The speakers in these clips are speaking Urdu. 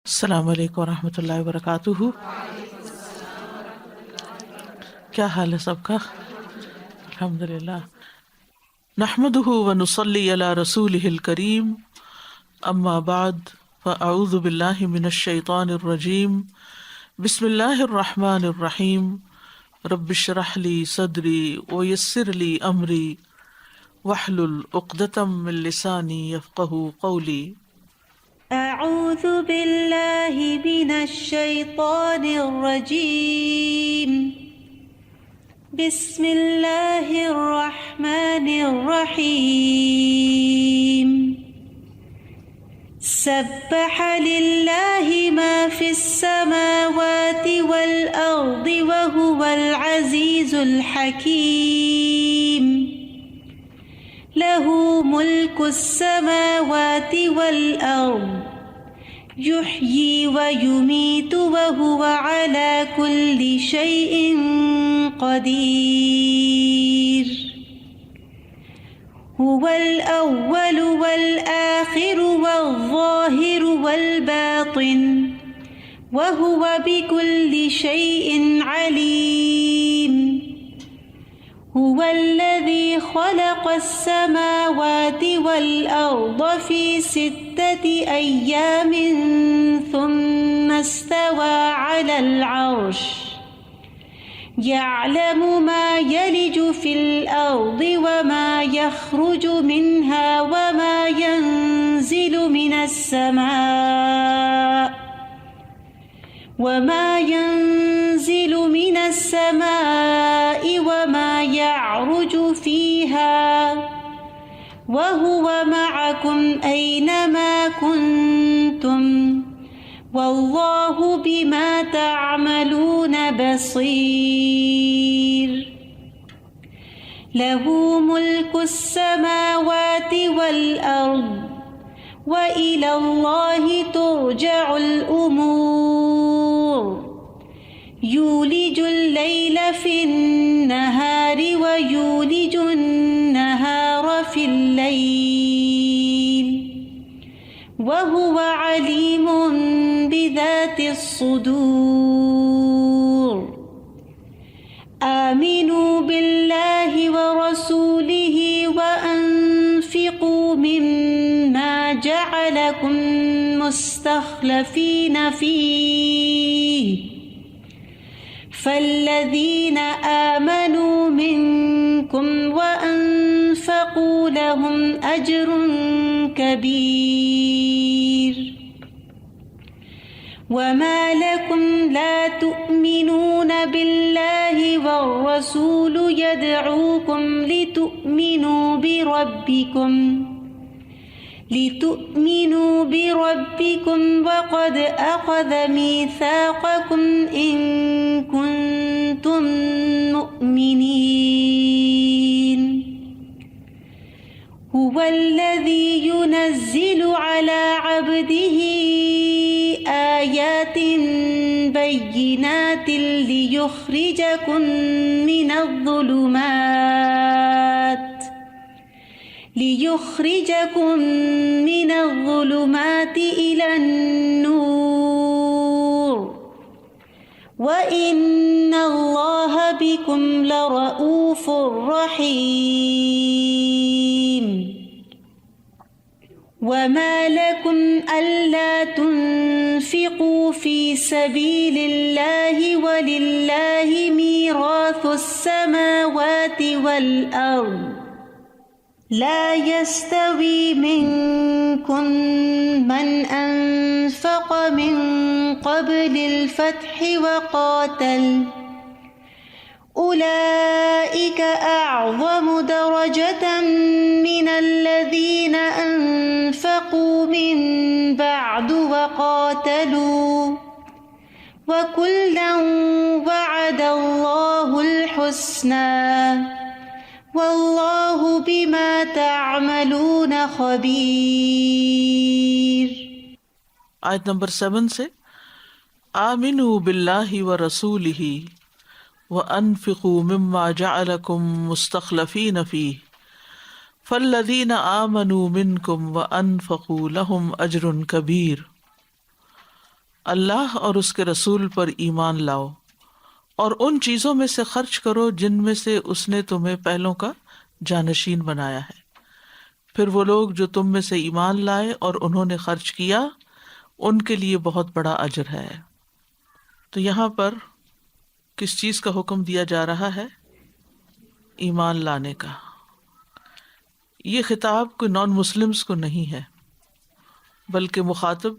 السلام علیکم ورحمۃ اللہ وبرکاتہ۔ کیا حال ہے سب کا؟ الحمد للہ، نحمدہ ونصلی علی رسولہ الکریم، اما بعد فاعوذ باللہ من الشیطان الرجیم، بسم اللہ الرحمن الرحیم، رب اشرح لی صدری ویسر لی امری واحلل عقدۃ من لسانی یفقہوا قولی۔ اعوذ باللہ من الشیطان الرجیم، بسم اللہ الرحمن الرحیم، سبح للہ ما فی السماوات والارض وهو العزیز الحکیم، لہ ملک السماوات والارض یحیی ویمیت وہو علی کل شیء قدیر، هو الاول والآخر والظاہر والباطن وهو بكل شيء عليم، هو الذي خلق السماوات والأرض في 6 أيام ثم استوى على العرش، يعلم ما يلج في الأرض وما يخرج منها وما ينزل من السماء وما يعرج فيها وهو معكم أينما كنتم والله بما تعملون بصير، له ملك السماوات والأرض وإلى الله ترجع الأمور، یولج اللیل فی النہار ویولج النہار فی اللیل وہو علیم بذات الصدور، آمنوا باللہ ورسولہ وانفقوا مما جعلکم مستخلفین فیہ، فالذین آمنوا منکم وانفقوا لهم اجر کبیر، وما لکم لا تؤمنون باللہ والرسول یدعوکم لتؤمنوا بربکم وقد اخذ میثاقکم ان کنتم مؤمنین، هو الذی ينزل على عبده آیات بینات لیخرجکم من الظلمات إلى النور، وإن الله بكم لرؤوف رحيم، وما لكم ألا تنفقوا في سبيل الله ولله ميراث السماوات والأرض، لا يستوي منكم من أنفق من قبل الفتح وقاتل، أولئك أعظم درجة من الذين أنفقوا من بعد وقاتلوا، وكلا وعد الله الحسنى، واللہ بما تعملون خبیر۔ آیت نمبر 7 سے، آمنوا باللہ ورسولہ وانفقوا مما جعلکم مستخلفین فیہ فالذین آمنوا منکم وانفقوا لهم اجر کبیر۔ اللہ اور اس کے رسول پر ایمان لاؤ، اور ان چیزوں میں سے خرچ کرو جن میں سے اس نے تمہیں پہلوں کا جانشین بنایا ہے۔ پھر وہ لوگ جو تم میں سے ایمان لائے اور انہوں نے خرچ کیا، ان کے لیے بہت بڑا اجر ہے۔ تو یہاں پر کس چیز کا حکم دیا جا رہا ہے؟ ایمان لانے کا۔ یہ خطاب کوئی نان مسلمز کو نہیں ہے، بلکہ مخاطب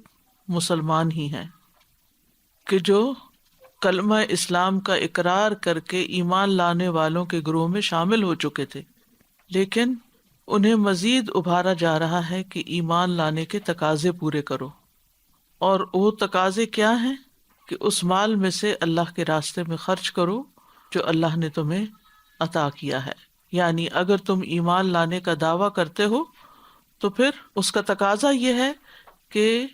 مسلمان ہی ہیں کہ جو کلمہ اسلام کا اقرار کر کے ایمان لانے والوں کے گروہ میں شامل ہو چکے تھے، لیکن انہیں مزید ابھارا جا رہا ہے کہ ایمان لانے کے تقاضے پورے کرو۔ اور وہ تقاضے کیا ہیں؟ کہ اس مال میں سے اللہ کے راستے میں خرچ کرو جو اللہ نے تمہیں عطا کیا ہے۔ یعنی اگر تم ایمان لانے کا دعویٰ کرتے ہو تو پھر اس کا تقاضا یہ ہے کہ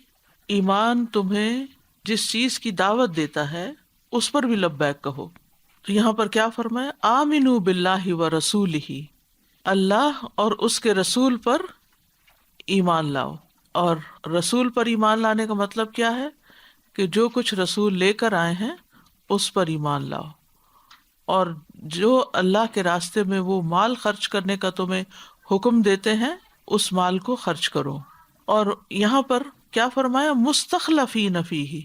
ایمان تمہیں جس چیز کی دعوت دیتا ہے اس پر بھی لبیک کہو۔ تو یہاں پر کیا فرمایا؟ آمنوا باللہ و رسولہ، اللہ اور اس کے رسول پر ایمان لاؤ۔ اور رسول پر ایمان لانے کا مطلب کیا ہے؟ کہ جو کچھ رسول لے کر آئے ہیں اس پر ایمان لاؤ، اور جو اللہ کے راستے میں وہ مال خرچ کرنے کا تمہیں حکم دیتے ہیں اس مال کو خرچ کرو۔ اور یہاں پر کیا فرمایا؟ مستخلفین فیہ،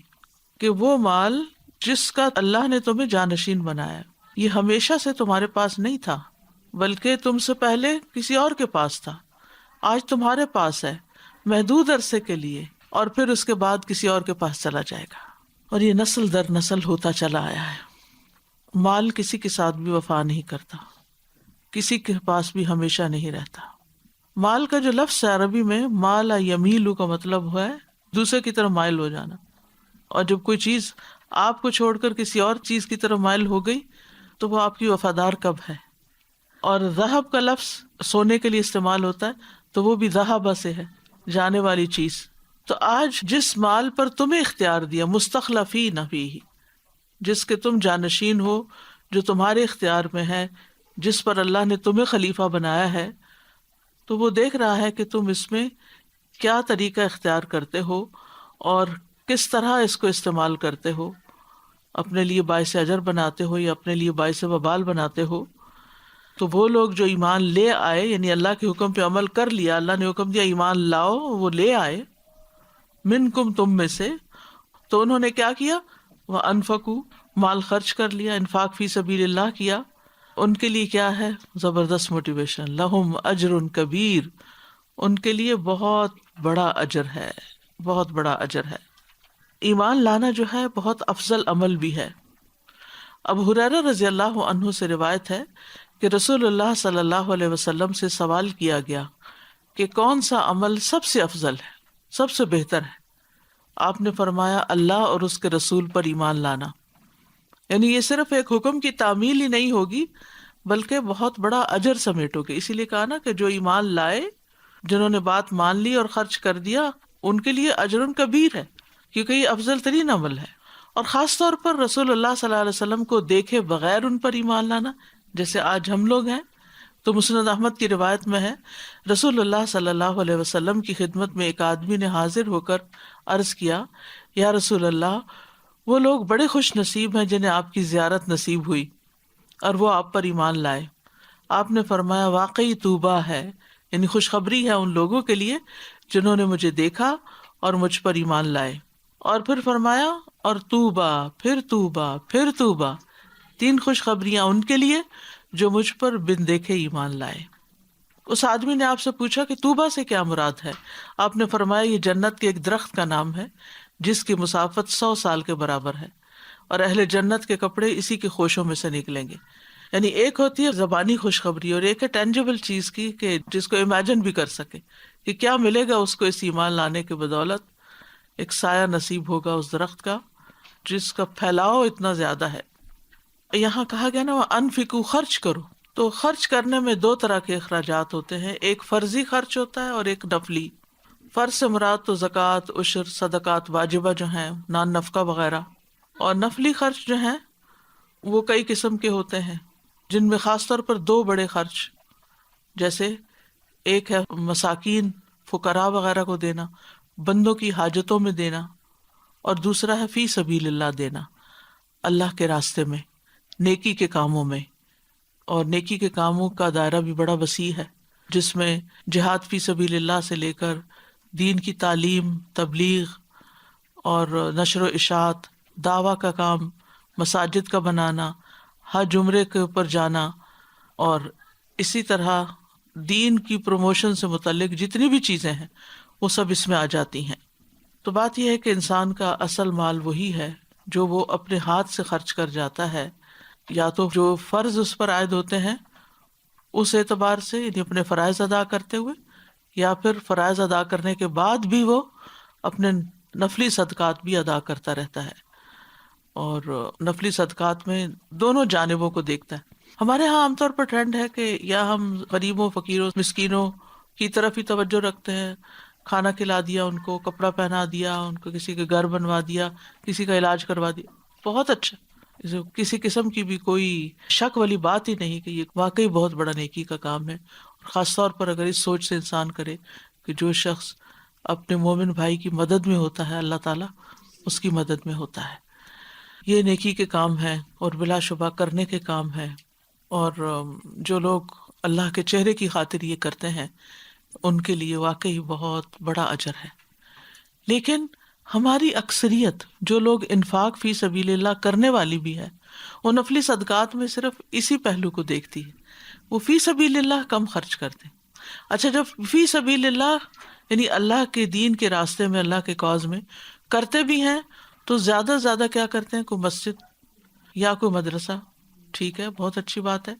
کہ وہ مال جس کا اللہ نے تمہیں جانشین بنایا، یہ ہمیشہ سے تمہارے پاس نہیں تھا، بلکہ تم سے پہلے کسی اور کے پاس تھا، آج تمہارے پاس ہے محدود عرصے کے لیے، اور پھر اس کے بعد کسی اور کے پاس چلا جائے گا۔ اور یہ نسل در نسل ہوتا چلا آیا ہے۔ مال کسی کے ساتھ بھی وفا نہیں کرتا، کسی کے پاس بھی ہمیشہ نہیں رہتا۔ مال کا جو لفظ ہے عربی میں مال یمیلو کا مطلب ہے دوسرے کی طرف مائل ہو جانا، اور جب کوئی چیز آپ کو چھوڑ کر کسی اور چیز کی طرف مائل ہو گئی تو وہ آپ کی وفادار کب ہے۔ اور ذہب کا لفظ سونے کے لیے استعمال ہوتا ہے تو وہ بھی ذہب سے ہے، جانے والی چیز۔ تو آج جس مال پر تمہیں اختیار دیا، مستخلفین فیہ، جس کے تم جانشین ہو، جو تمہارے اختیار میں ہے، جس پر اللہ نے تمہیں خلیفہ بنایا ہے، تو وہ دیکھ رہا ہے کہ تم اس میں کیا طریقہ اختیار کرتے ہو اور کس طرح اس کو استعمال کرتے ہو، اپنے لیے باعث اجر بناتے ہو یا اپنے لیے باعث وبال بناتے ہو۔ تو وہ لوگ جو ایمان لے آئے، یعنی اللہ کے حکم پہ عمل کر لیا، اللہ نے حکم دیا ایمان لاؤ، وہ لے آئے، منکم تم میں سے، تو انہوں نے کیا کیا؟ وَأَنفَقُوا، مال خرچ کر لیا، انفاق فی سبیل اللہ کیا۔ ان کے لیے کیا ہے؟ زبردست موٹیویشن، لہم اجر کبیر، ان کے لیے بہت بڑا اجر ہے، بہت بڑا اجر ہے۔ ایمان لانا جو ہے بہت افضل عمل بھی ہے۔ ابو ہریرہ رضی اللہ عنہ سے روایت ہے کہ رسول اللہ صلی اللہ علیہ وسلم سے سوال کیا گیا کہ کون سا عمل سب سے افضل ہے، سب سے بہتر ہے؟ آپ نے فرمایا اللہ اور اس کے رسول پر ایمان لانا۔ یعنی یہ صرف ایک حکم کی تعمیل ہی نہیں ہوگی بلکہ بہت بڑا اجر سمیٹو گے۔ اسی لیے کہا نا کہ جو ایمان لائے، جنہوں نے بات مان لی اور خرچ کر دیا، ان کے لیے اجر کبیر ہے، کیونکہ یہ افضل ترین عمل ہے۔ اور خاص طور پر رسول اللہ صلی اللہ علیہ وسلم کو دیکھے بغیر ان پر ایمان لانا، جیسے آج ہم لوگ ہیں۔ تو مسند احمد کی روایت میں ہے رسول اللہ صلی اللہ علیہ وسلم کی خدمت میں ایک آدمی نے حاضر ہو کر عرض کیا، یا رسول اللہ، وہ لوگ بڑے خوش نصیب ہیں جنہیں آپ کی زیارت نصیب ہوئی اور وہ آپ پر ایمان لائے۔ آپ نے فرمایا واقعی طوبیٰ ہے، یعنی خوشخبری ہے ان لوگوں کے لیے جنہوں نے مجھے دیکھا اور مجھ پر ایمان لائے۔ اور پھر فرمایا اور طوبیٰ، پھر طوبیٰ، پھر طوبیٰ، 3 خوشخبریاں ان کے لیے جو مجھ پر بن دیکھے ایمان لائے۔ اس آدمی نے آپ سے پوچھا کہ طوبیٰ سے کیا مراد ہے؟ آپ نے فرمایا یہ جنت کے ایک درخت کا نام ہے جس کی مسافت 100 سال کے برابر ہے، اور اہل جنت کے کپڑے اسی کے خوشوں میں سے نکلیں گے۔ یعنی ایک ہوتی ہے زبانی خوشخبری اور ایک ہے ٹینجیبل چیز کی، کہ جس کو امیجن بھی کر سکے کہ کیا ملے گا اس کو اس ایمان لانے کے بدولت۔ ایک سایہ نصیب ہوگا اس درخت کا جس کا پھیلاؤ اتنا زیادہ ہے۔ یہاں کہا گیا نا انفقوا، خرچ کرو، تو خرچ کرنے میں 2 طرح کے اخراجات ہوتے ہیں، ایک فرضی خرچ ہوتا ہے اور ایک نفلی۔ فرض سے مراد تو زکوٰۃ، عشر، صدقات واجبہ جو ہیں، نان نفقہ وغیرہ، اور نفلی خرچ جو ہیں وہ کئی قسم کے ہوتے ہیں، جن میں خاص طور پر 2 بڑے خرچ، جیسے ایک ہے مساکین، فقراء وغیرہ کو دینا، بندوں کی حاجتوں میں دینا، اور دوسرا ہے فی سبیل اللہ دینا، اللہ کے راستے میں، نیکی کے کاموں میں. اور نیکی کے کاموں کا دائرہ بھی بڑا وسیع ہے، جس میں جہاد فی سبیل اللہ سے لے کر دین کی تعلیم، تبلیغ اور نشر و اشاعت، دعویٰ کا کام، مساجد کا بنانا، حج عمرے کے اوپر جانا، اور اسی طرح دین کی پروموشن سے متعلق جتنی بھی چیزیں ہیں وہ سب اس میں آ جاتی ہیں. تو بات یہ ہے کہ انسان کا اصل مال وہی ہے جو وہ اپنے ہاتھ سے خرچ کر جاتا ہے، یا تو جو فرض اس پر عائد ہوتے ہیں اس اعتبار سے، یعنی اپنے فرائض ادا کرتے ہوئے، یا پھر فرائض ادا کرنے کے بعد بھی وہ اپنے نفلی صدقات بھی ادا کرتا رہتا ہے. اور نفلی صدقات میں دونوں جانبوں کو دیکھتا ہے. ہمارے ہاں عام طور پر ٹرینڈ ہے کہ یا ہم غریبوں، فقیروں، مسکینوں کی طرف ہی توجہ رکھتے ہیں، کھانا کھلا دیا ان کو، کپڑا پہنا دیا ان کو، کسی کے گھر بنوا دیا، کسی کا علاج کروا دیا، بہت اچھا. کسی قسم کی بھی کوئی شک والی بات ہی نہیں کہ یہ واقعی بہت بڑا نیکی کا کام ہے. اور خاص طور پر اگر اس سوچ سے انسان کرے کہ جو شخص اپنے مومن بھائی کی مدد میں ہوتا ہے اللہ تعالیٰ اس کی مدد میں ہوتا ہے. یہ نیکی کے کام ہے اور بلا شبہ کرنے کے کام ہے. اور جو لوگ اللہ کے چہرے کی خاطر یہ کرتے ہیں ان کے لیے واقعی بہت بڑا اجر ہے. لیکن ہماری اکثریت جو لوگ انفاق فی سبیل اللہ کرنے والی بھی ہے، وہ نفلی صدقات میں صرف اسی پہلو کو دیکھتی ہے، وہ فی سبیل اللہ کم خرچ کرتے. اچھا، جب فی سبیل اللہ یعنی اللہ کے دین کے راستے میں، اللہ کے کاز میں کرتے بھی ہیں تو زیادہ سے زیادہ کیا کرتے ہیں؟ کوئی مسجد یا کوئی مدرسہ، ٹھیک ہے، بہت اچھی بات ہے،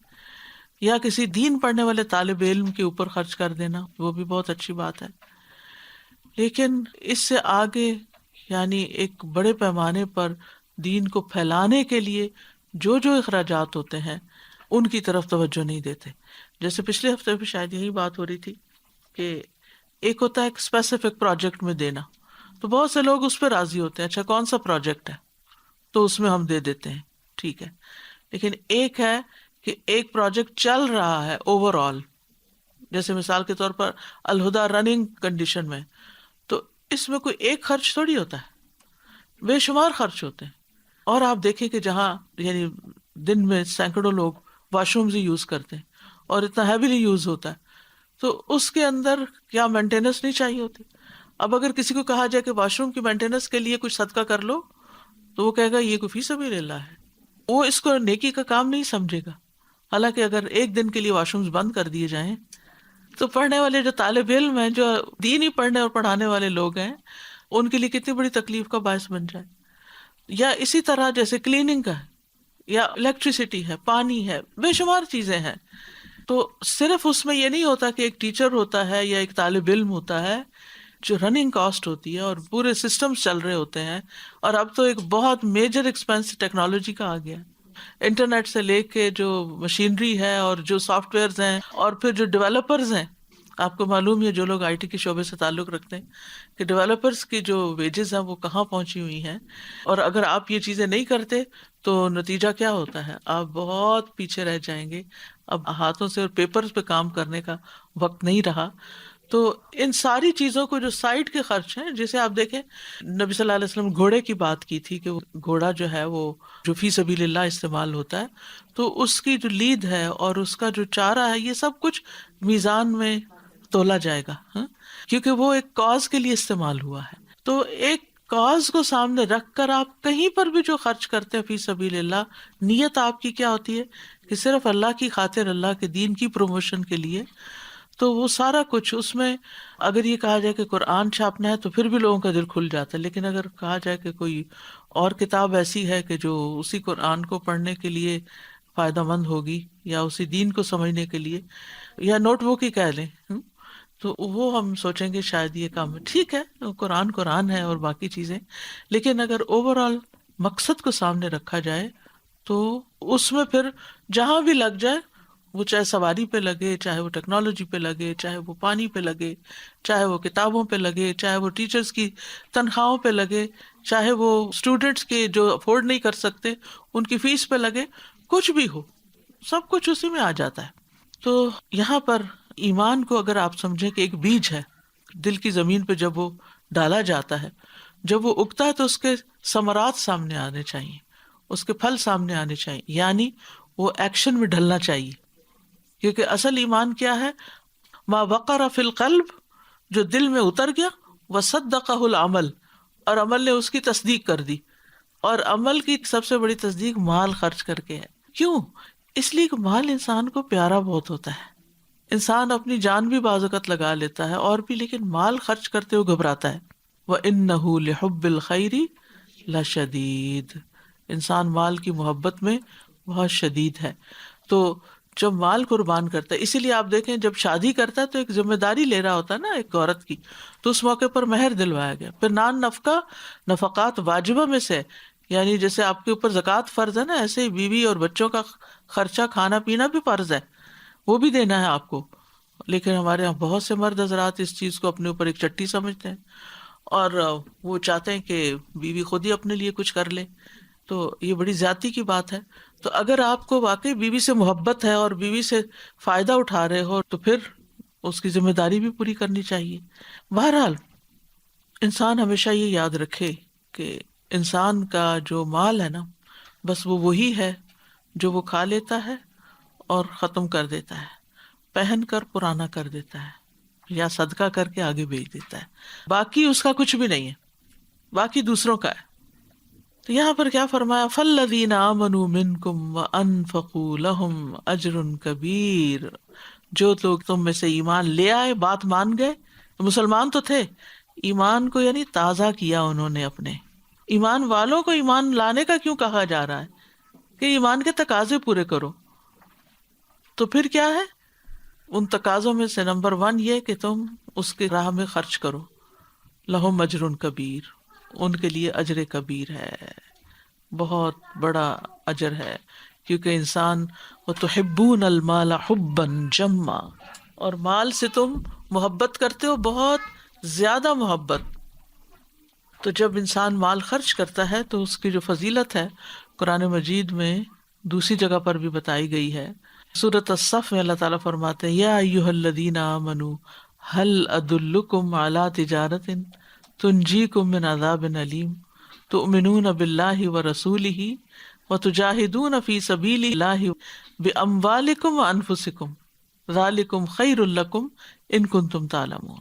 یا کسی دین پڑھنے والے طالب علم کے اوپر خرچ کر دینا، وہ بھی بہت اچھی بات ہے. لیکن اس سے آگے یعنی ایک بڑے پیمانے پر دین کو پھیلانے کے لیے جو جو اخراجات ہوتے ہیں ان کی طرف توجہ نہیں دیتے. جیسے پچھلے ہفتے بھی شاید یہی بات ہو رہی تھی کہ ایک ہوتا ہے ایک اسپیسیفک پروجیکٹ میں دینا، تو بہت سے لوگ اس پہ راضی ہوتے ہیں، اچھا کون سا پروجیکٹ ہے تو اس میں ہم دے دیتے ہیں، ٹھیک ہے. لیکن ایک ہے کہ ایک پروجیکٹ چل رہا ہے اوور آل، جیسے مثال کے طور پر الہدا رننگ کنڈیشن میں، تو اس میں کوئی ایک خرچ تھوڑی ہوتا ہے، بے شمار خرچ ہوتے ہیں. اور آپ دیکھیں کہ جہاں یعنی دن میں سینکڑوں لوگ واش رومز ہی یوز کرتے ہیں اور اتنا ہیویلی یوز ہوتا ہے، تو اس کے اندر کیا مینٹیننس نہیں چاہیے ہوتی؟ اب اگر کسی کو کہا جائے کہ واش روم کی مینٹیننس کے لیے کچھ صدقہ کر لو تو وہ کہے گا یہ کوئی فی سبیل اللہ ہے، وہ اس کو نیکی کا کام نہیں سمجھے گا. حالانکہ اگر ایک دن کے لیے واش رومز بند کر دیے جائیں تو پڑھنے والے جو طالب علم ہیں، جو دین ہی پڑھنے اور پڑھانے والے لوگ ہیں، ان کے لیے کتنی بڑی تکلیف کا باعث بن جائے. یا اسی طرح جیسے کلیننگ کا ہے، یا الیکٹریسٹی ہے، پانی ہے، بے شمار چیزیں ہیں. تو صرف اس میں یہ نہیں ہوتا کہ ایک ٹیچر ہوتا ہے یا ایک طالب علم ہوتا ہے، جو رننگ کاسٹ ہوتی ہے اور پورے سسٹمز چل رہے ہوتے ہیں. اور اب تو ایک بہت میجر ایکسپینس ٹیکنالوجی کا آ گیا، انٹرنیٹ سے لے کے جو مشینری ہے اور جو سافٹ ویئرز ہیں اور پھر جو ڈیولپرز ہیں. آپ کو معلوم ہے جو لوگ آئی ٹی کے شعبے سے تعلق رکھتے ہیں کہ ڈیولپرز کی جو ویجز ہیں وہ کہاں پہنچی ہوئی ہیں، اور اگر آپ یہ چیزیں نہیں کرتے تو نتیجہ کیا ہوتا ہے؟ آپ بہت پیچھے رہ جائیں گے. اب ہاتھوں سے اور پیپرز پہ کام کرنے کا وقت نہیں رہا. تو ان ساری چیزوں کو جو سائڈ کے خرچ ہیں، جیسے آپ دیکھیں نبی صلی اللہ علیہ وسلم گھوڑے کی بات کی تھی کہ وہ گھوڑا جو ہے وہ جو فی سبیل اللہ استعمال ہوتا ہے، تو اس کی جو لید ہے اور اس کا جو چارہ ہے، یہ سب کچھ میزان میں تولا جائے گا، ہاں، کیونکہ وہ ایک کاز کے لیے استعمال ہوا ہے. تو ایک کاز کو سامنے رکھ کر آپ کہیں پر بھی جو خرچ کرتے ہیں فی سبیل اللہ، نیت آپ کی کیا ہوتی ہے کہ صرف اللہ کی خاطر، اللہ کے دین کی پروموشن کے لیے، تو وہ سارا کچھ اس میں. اگر یہ کہا جائے کہ قرآن چھاپنا ہے تو پھر بھی لوگوں کا دل کھل جاتا ہے. لیکن اگر کہا جائے کہ کوئی اور کتاب ایسی ہے کہ جو اسی قرآن کو پڑھنے کے لیے فائدہ مند ہوگی یا اسی دین کو سمجھنے کے لیے، یا نوٹ بک ہی کہہ لیں، تو وہ ہم سوچیں گے شاید یہ کام ہے. ٹھیک ہے، قرآن قرآن ہے اور باقی چیزیں، لیکن اگر اوور آل مقصد کو سامنے رکھا جائے تو اس میں پھر جہاں بھی لگ جائے، وہ چاہے سواری پہ لگے، چاہے وہ ٹیکنالوجی پہ لگے، چاہے وہ پانی پہ لگے، چاہے وہ کتابوں پہ لگے، چاہے وہ ٹیچرز کی تنخواہوں پہ لگے، چاہے وہ اسٹوڈینٹس کے جو افورڈ نہیں کر سکتے ان کی فیس پہ لگے، کچھ بھی ہو، سب کچھ اسی میں آ جاتا ہے. تو یہاں پر ایمان کو اگر آپ سمجھیں کہ ایک بیج ہے، دل کی زمین پہ جب وہ ڈالا جاتا ہے، جب وہ اگتا ہے تو اس کے ثمرات سامنے آنے چاہیے، اس کے پھل سامنے آنے چاہیے، یعنی وہ ایکشن میں ڈھلنا چاہیے. کیونکہ اصل ایمان کیا ہے؟ ما وقر فی القلب، جو دل میں اتر گیا، وصدقہ العمل، اور عمل نے اس کی تصدیق کر دی. اور عمل کی سب سے بڑی تصدیق مال خرچ کر کے ہے. کیوں؟ اس لیے کہ مال انسان کو پیارا بہت ہوتا ہے. انسان اپنی جان بھی بعض اوقات لگا لیتا ہے اور بھی، لیکن مال خرچ کرتے ہوئے گھبراتا ہے. وَإِنَّهُ لِحُبِّ الْخَيْرِ لَشَدِيدٌ، انسان مال کی محبت میں بہت شدید ہے. تو جب مال قربان کرتا ہے، اسی لیے آپ دیکھیں جب شادی کرتا ہے تو ایک ذمہ داری لے رہا ہوتا ہے نا ایک عورت کی، تو اس موقع پر مہر دلوایا گیا. پھر نان نفقہ نفقات واجبہ میں سے، یعنی جیسے آپ کے اوپر زکوٰۃ فرض ہے نا، ایسے ہی بیوی اور بچوں کا خرچہ کھانا پینا بھی فرض ہے، وہ بھی دینا ہے آپ کو. لیکن ہمارے یہاں بہت سے مرد حضرات اس چیز کو اپنے اوپر ایک چٹی سمجھتے ہیں اور وہ چاہتے ہیں کہ بیوی خود ہی اپنے لیے کچھ کر لے. تو یہ بڑی زیادتی کی بات ہے. تو اگر آپ کو واقعی بیوی سے محبت ہے اور بیوی سے فائدہ اٹھا رہے ہو تو پھر اس کی ذمہ داری بھی پوری کرنی چاہیے. بہرحال انسان ہمیشہ یہ یاد رکھے کہ انسان کا جو مال ہے نا، بس وہ وہی ہے جو وہ کھا لیتا ہے اور ختم کر دیتا ہے، پہن کر پرانا کر دیتا ہے یا صدقہ کر کے آگے بھیج دیتا ہے. باقی اس کا کچھ بھی نہیں ہے، باقی دوسروں کا ہے. تو یہاں پر کیا فرمایا؟ فَالَّذِينَ آمَنُوا مِنْكُمْ وَأَنفَقُوا لَهُمْ أَجْرٌ كَبِيرٌ، جو لوگ تم میں سے ایمان لے آئے، بات مان گئے، مسلمان تو تھے، ایمان کو یعنی تازہ کیا انہوں نے اپنے. ایمان والوں کو ایمان لانے کا کیوں کہا جا رہا ہے؟ کہ ایمان کے تقاضے پورے کرو. تو پھر کیا ہے ان تقاضوں میں سے؟ نمبر 1 یہ کہ تم اس کے راہ میں خرچ کرو. لہم اجر کبیر، ان کے لیے اجر کبیر ہے، بہت بڑا اجر ہے. کیونکہ انسان وتحبون المال حبا جما، اور مال سے تم محبت کرتے ہو بہت زیادہ محبت. تو جب انسان مال خرچ کرتا ہے تو اس کی جو فضیلت ہے قرآن مجید میں دوسری جگہ پر بھی بتائی گئی ہے. سورۃ الصف میں اللہ تعالیٰ فرماتے ہیں یا ایھا الذین آمنوا هل ادلکم علی تجارۃ تنجیکم من عذاب علیم تؤمنون باللہ ورسولہ وتجاہدون فی سبیل اللہ باموالکم وانفسکم ذالکم خیر لکم ان کنتم تعلمون.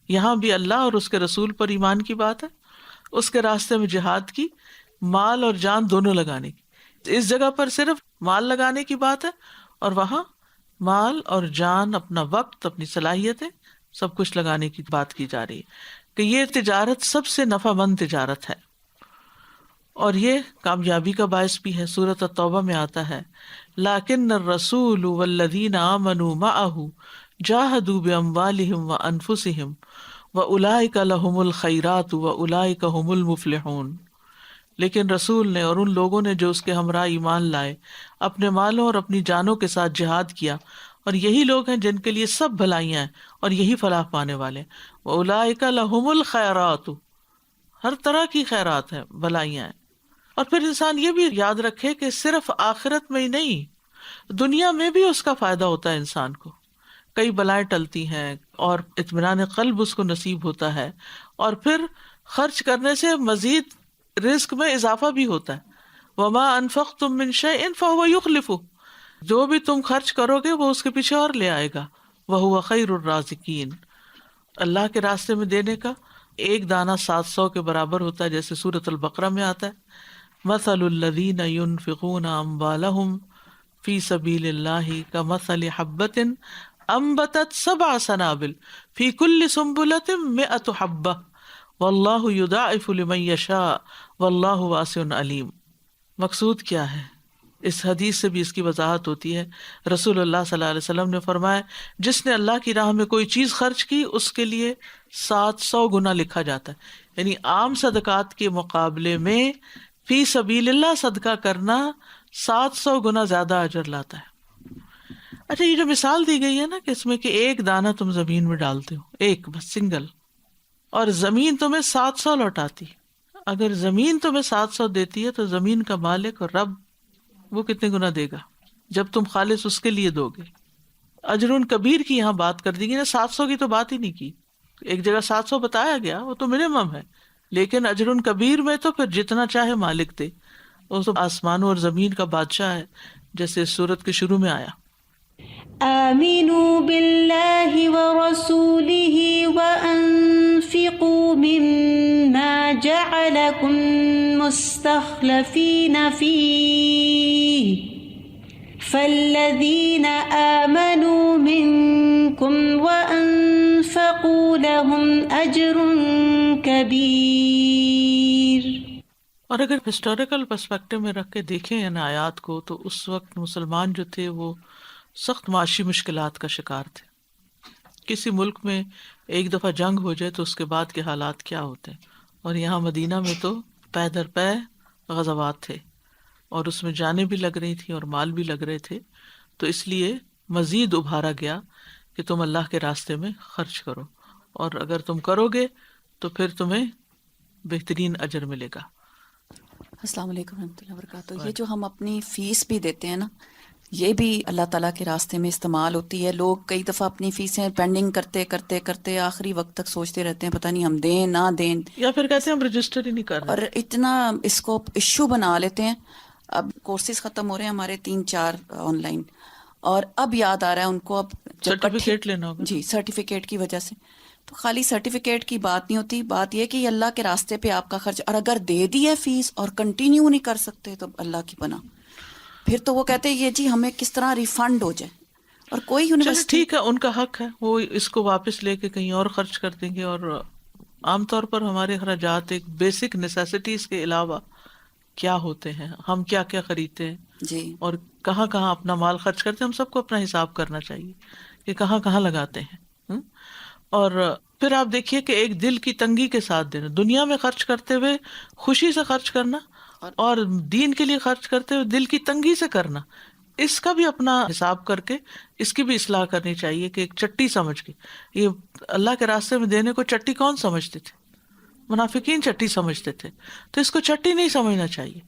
یہاں بھی اللہ اور اس کے رسول پر ایمان کی بات ہے، اس کے راستے میں جہاد کی، مال اور جان دونوں لگانے کی. اس جگہ پر صرف مال لگانے کی بات ہے اور وہاں مال اور جان، اپنا وقت، اپنی صلاحیتیں، سب کچھ لگانے کی بات کی جا رہی ہے کہ یہ تجارت سب سے نفع مند تجارت ہے اور یہ کامیابی کا باعث بھی ہے. سورۃ التوبہ میں آتا ہے لیکن الرسول والذین آمنوا معہ جاہدوا باموالہم وانفسہم واولئک لہم الخیرات واولئک ھم المفلحون. لیکن رسول نے اور ان لوگوں نے جو اس کے ہمراہ ایمان لائے اپنے مالوں اور اپنی جانوں کے ساتھ جہاد کیا، اور یہی لوگ ہیں جن کے لیے سب بھلائیاں ہیں اور یہی فلاح پانے والے. وَأُولَٰئِكَ لَهُمُ الْخَيْرَاتُ، ہر طرح کی خیرات ہیں، بھلائیاں ہیں. اور پھر انسان یہ بھی یاد رکھے کہ صرف آخرت میں ہی نہیں، دنیا میں بھی اس کا فائدہ ہوتا ہے. انسان کو کئی بلائیں ٹلتی ہیں اور اطمینان قلب اس کو نصیب ہوتا ہے، اور پھر خرچ کرنے سے مزید رزق میں اضافہ بھی ہوتا ہے. وَمَا أَنفَقْتُم مِّن شَيْءٍ فَهُوَ يُخْلِفُهُ، جو بھی تم خرچ کرو گے وہ اس کے پیچھے اور لے آئے گا. وَهُوَ خَيْرُ الرَّازِقِينَ، اللہ کے راستے میں دینے کا ایک دانہ 700 کے برابر ہوتا ہے، جیسے سورۃ البقرہ میں آتا ہے مَثَلُ الَّذِينَ يُنفِقُونَ أَمْوَالَهُمْ فِي سَبِيلِ اللَّهِ كَمَثَلِ حَبَّةٍ أَنبَتَتْ 7 سَنَابِلَ فِي كُلِّ سُنبُلَةٍ 100 حَبَّةٍ واللہ یضاعف لمن یشاء واللہ واسع علیم. مقصود کیا ہے؟ اس حدیث سے بھی اس کی وضاحت ہوتی ہے. رسول اللہ صلی اللہ علیہ وسلم نے فرمایا جس نے اللہ کی راہ میں کوئی چیز خرچ کی اس کے لیے 700 گنا لکھا جاتا ہے. یعنی عام صدقات کے مقابلے میں فی سبیل اللہ صدقہ کرنا 700 گنا زیادہ اجر لاتا ہے. اچھا، یہ جو مثال دی گئی ہے نا کہ اس میں کہ ایک دانہ تم زمین میں ڈالتے ہو، ایک بس سنگل، اور زمین تمہیں 700 لوٹاتی. اگر زمین تمہیں 700 دیتی ہے تو زمین کا مالک اور رب وہ کتنے گنا دے گا جب تم خالص اس کے لیے دو گے. اجر کبیر کی یہاں بات کر دی گئی نا، 700 کی تو بات ہی نہیں کی. ایک جگہ 700 بتایا گیا، وہ تو منیمم ہے، لیکن اجر کبیر میں تو پھر جتنا چاہے مالک دے، وہ تو آسمانوں اور زمین کا بادشاہ ہے، جیسے اس سورت کے شروع میں آیا۔ آمنوا باللہ ورسولہ وانفقوا مما جعلکم مستخلفین فیہ فالذین آمنوا منکم وانفقوا لهم اجر کبیر۔ اور اگر ہسٹوریکل پرسپیکٹو میں رکھ کے دیکھیں ان آیات کو، تو اس وقت مسلمان جو تھے وہ سخت معاشی مشکلات کا شکار تھے۔ کسی ملک میں ایک دفعہ جنگ ہو جائے تو اس کے بعد کے حالات کیا ہوتے ہیں، اور یہاں مدینہ میں تو پے در پے غزوات تھے، اور اس میں جانیں بھی لگ رہی تھیں اور مال بھی لگ رہے تھے، تو اس لیے مزید ابھارا گیا کہ تم اللہ کے راستے میں خرچ کرو، اور اگر تم کرو گے تو پھر تمہیں بہترین اجر ملے گا۔ السلام علیکم ورحمۃ اللہ وبرکاتہ۔ یہ جو ہم اپنی فیس بھی دیتے ہیں نا، یہ بھی اللہ تعالیٰ کے راستے میں استعمال ہوتی ہے۔ لوگ کئی دفعہ اپنی فیسیں پینڈنگ کرتے کرتے کرتے آخری وقت تک سوچتے رہتے ہیں پتہ نہیں ہم دیں نہ دیں، یا پھر کہتے ہیں ہم رجسٹر ہی نہیں کر رہے، اور اتنا اس کو ایشو بنا لیتے ہیں۔ اب کورسز ختم ہو رہے ہیں ہمارے 3-4 آن لائن، اور اب یاد آ رہا ہے ان کو، اب جب سرٹیفکیٹ لینا ہوگا۔ جی، سرٹیفکیٹ کی وجہ سے تو خالی سرٹیفکیٹ کی بات نہیں ہوتی، بات یہ کہ یہ اللہ کے راستے پہ آپ کا خرچ، اور اگر دے دی ہے فیس اور کنٹینیو نہیں کر سکتے تو اللہ کی پناہ، پھر تو وہ کہتے ہیں یہ جی ہمیں کس طرح ریفنڈ ہو جائے، اور کوئی یونیورسٹی، ٹھیک ہے ان کا حق ہے، وہ اس کو واپس لے کے کہیں اور خرچ کر دیں گے۔ اور عام طور پر ہمارے اخراجات ایک بیسک نیسیسٹیز کے علاوہ کیا ہوتے ہیں، ہم کیا کیا خریدتے ہیں جی، اور کہاں کہاں اپنا مال خرچ کرتے ہیں، ہم سب کو اپنا حساب کرنا چاہیے کہ کہاں کہاں لگاتے ہیں۔ اور پھر آپ دیکھیے کہ ایک دل کی تنگی کے ساتھ دینا، دنیا میں خرچ کرتے ہوئے خوشی سے خرچ کرنا، اور دین کے لیے خرچ کرتے ہوئے دل کی تنگی سے کرنا، اس کا بھی اپنا حساب کر کے اس کی بھی اصلاح کرنی چاہیے کہ ایک چٹی سمجھ کے، یہ اللہ کے راستے میں دینے کو چٹی کون سمجھتے تھے؟ منافقین چٹی سمجھتے تھے، تو اس کو چٹی نہیں سمجھنا چاہیے،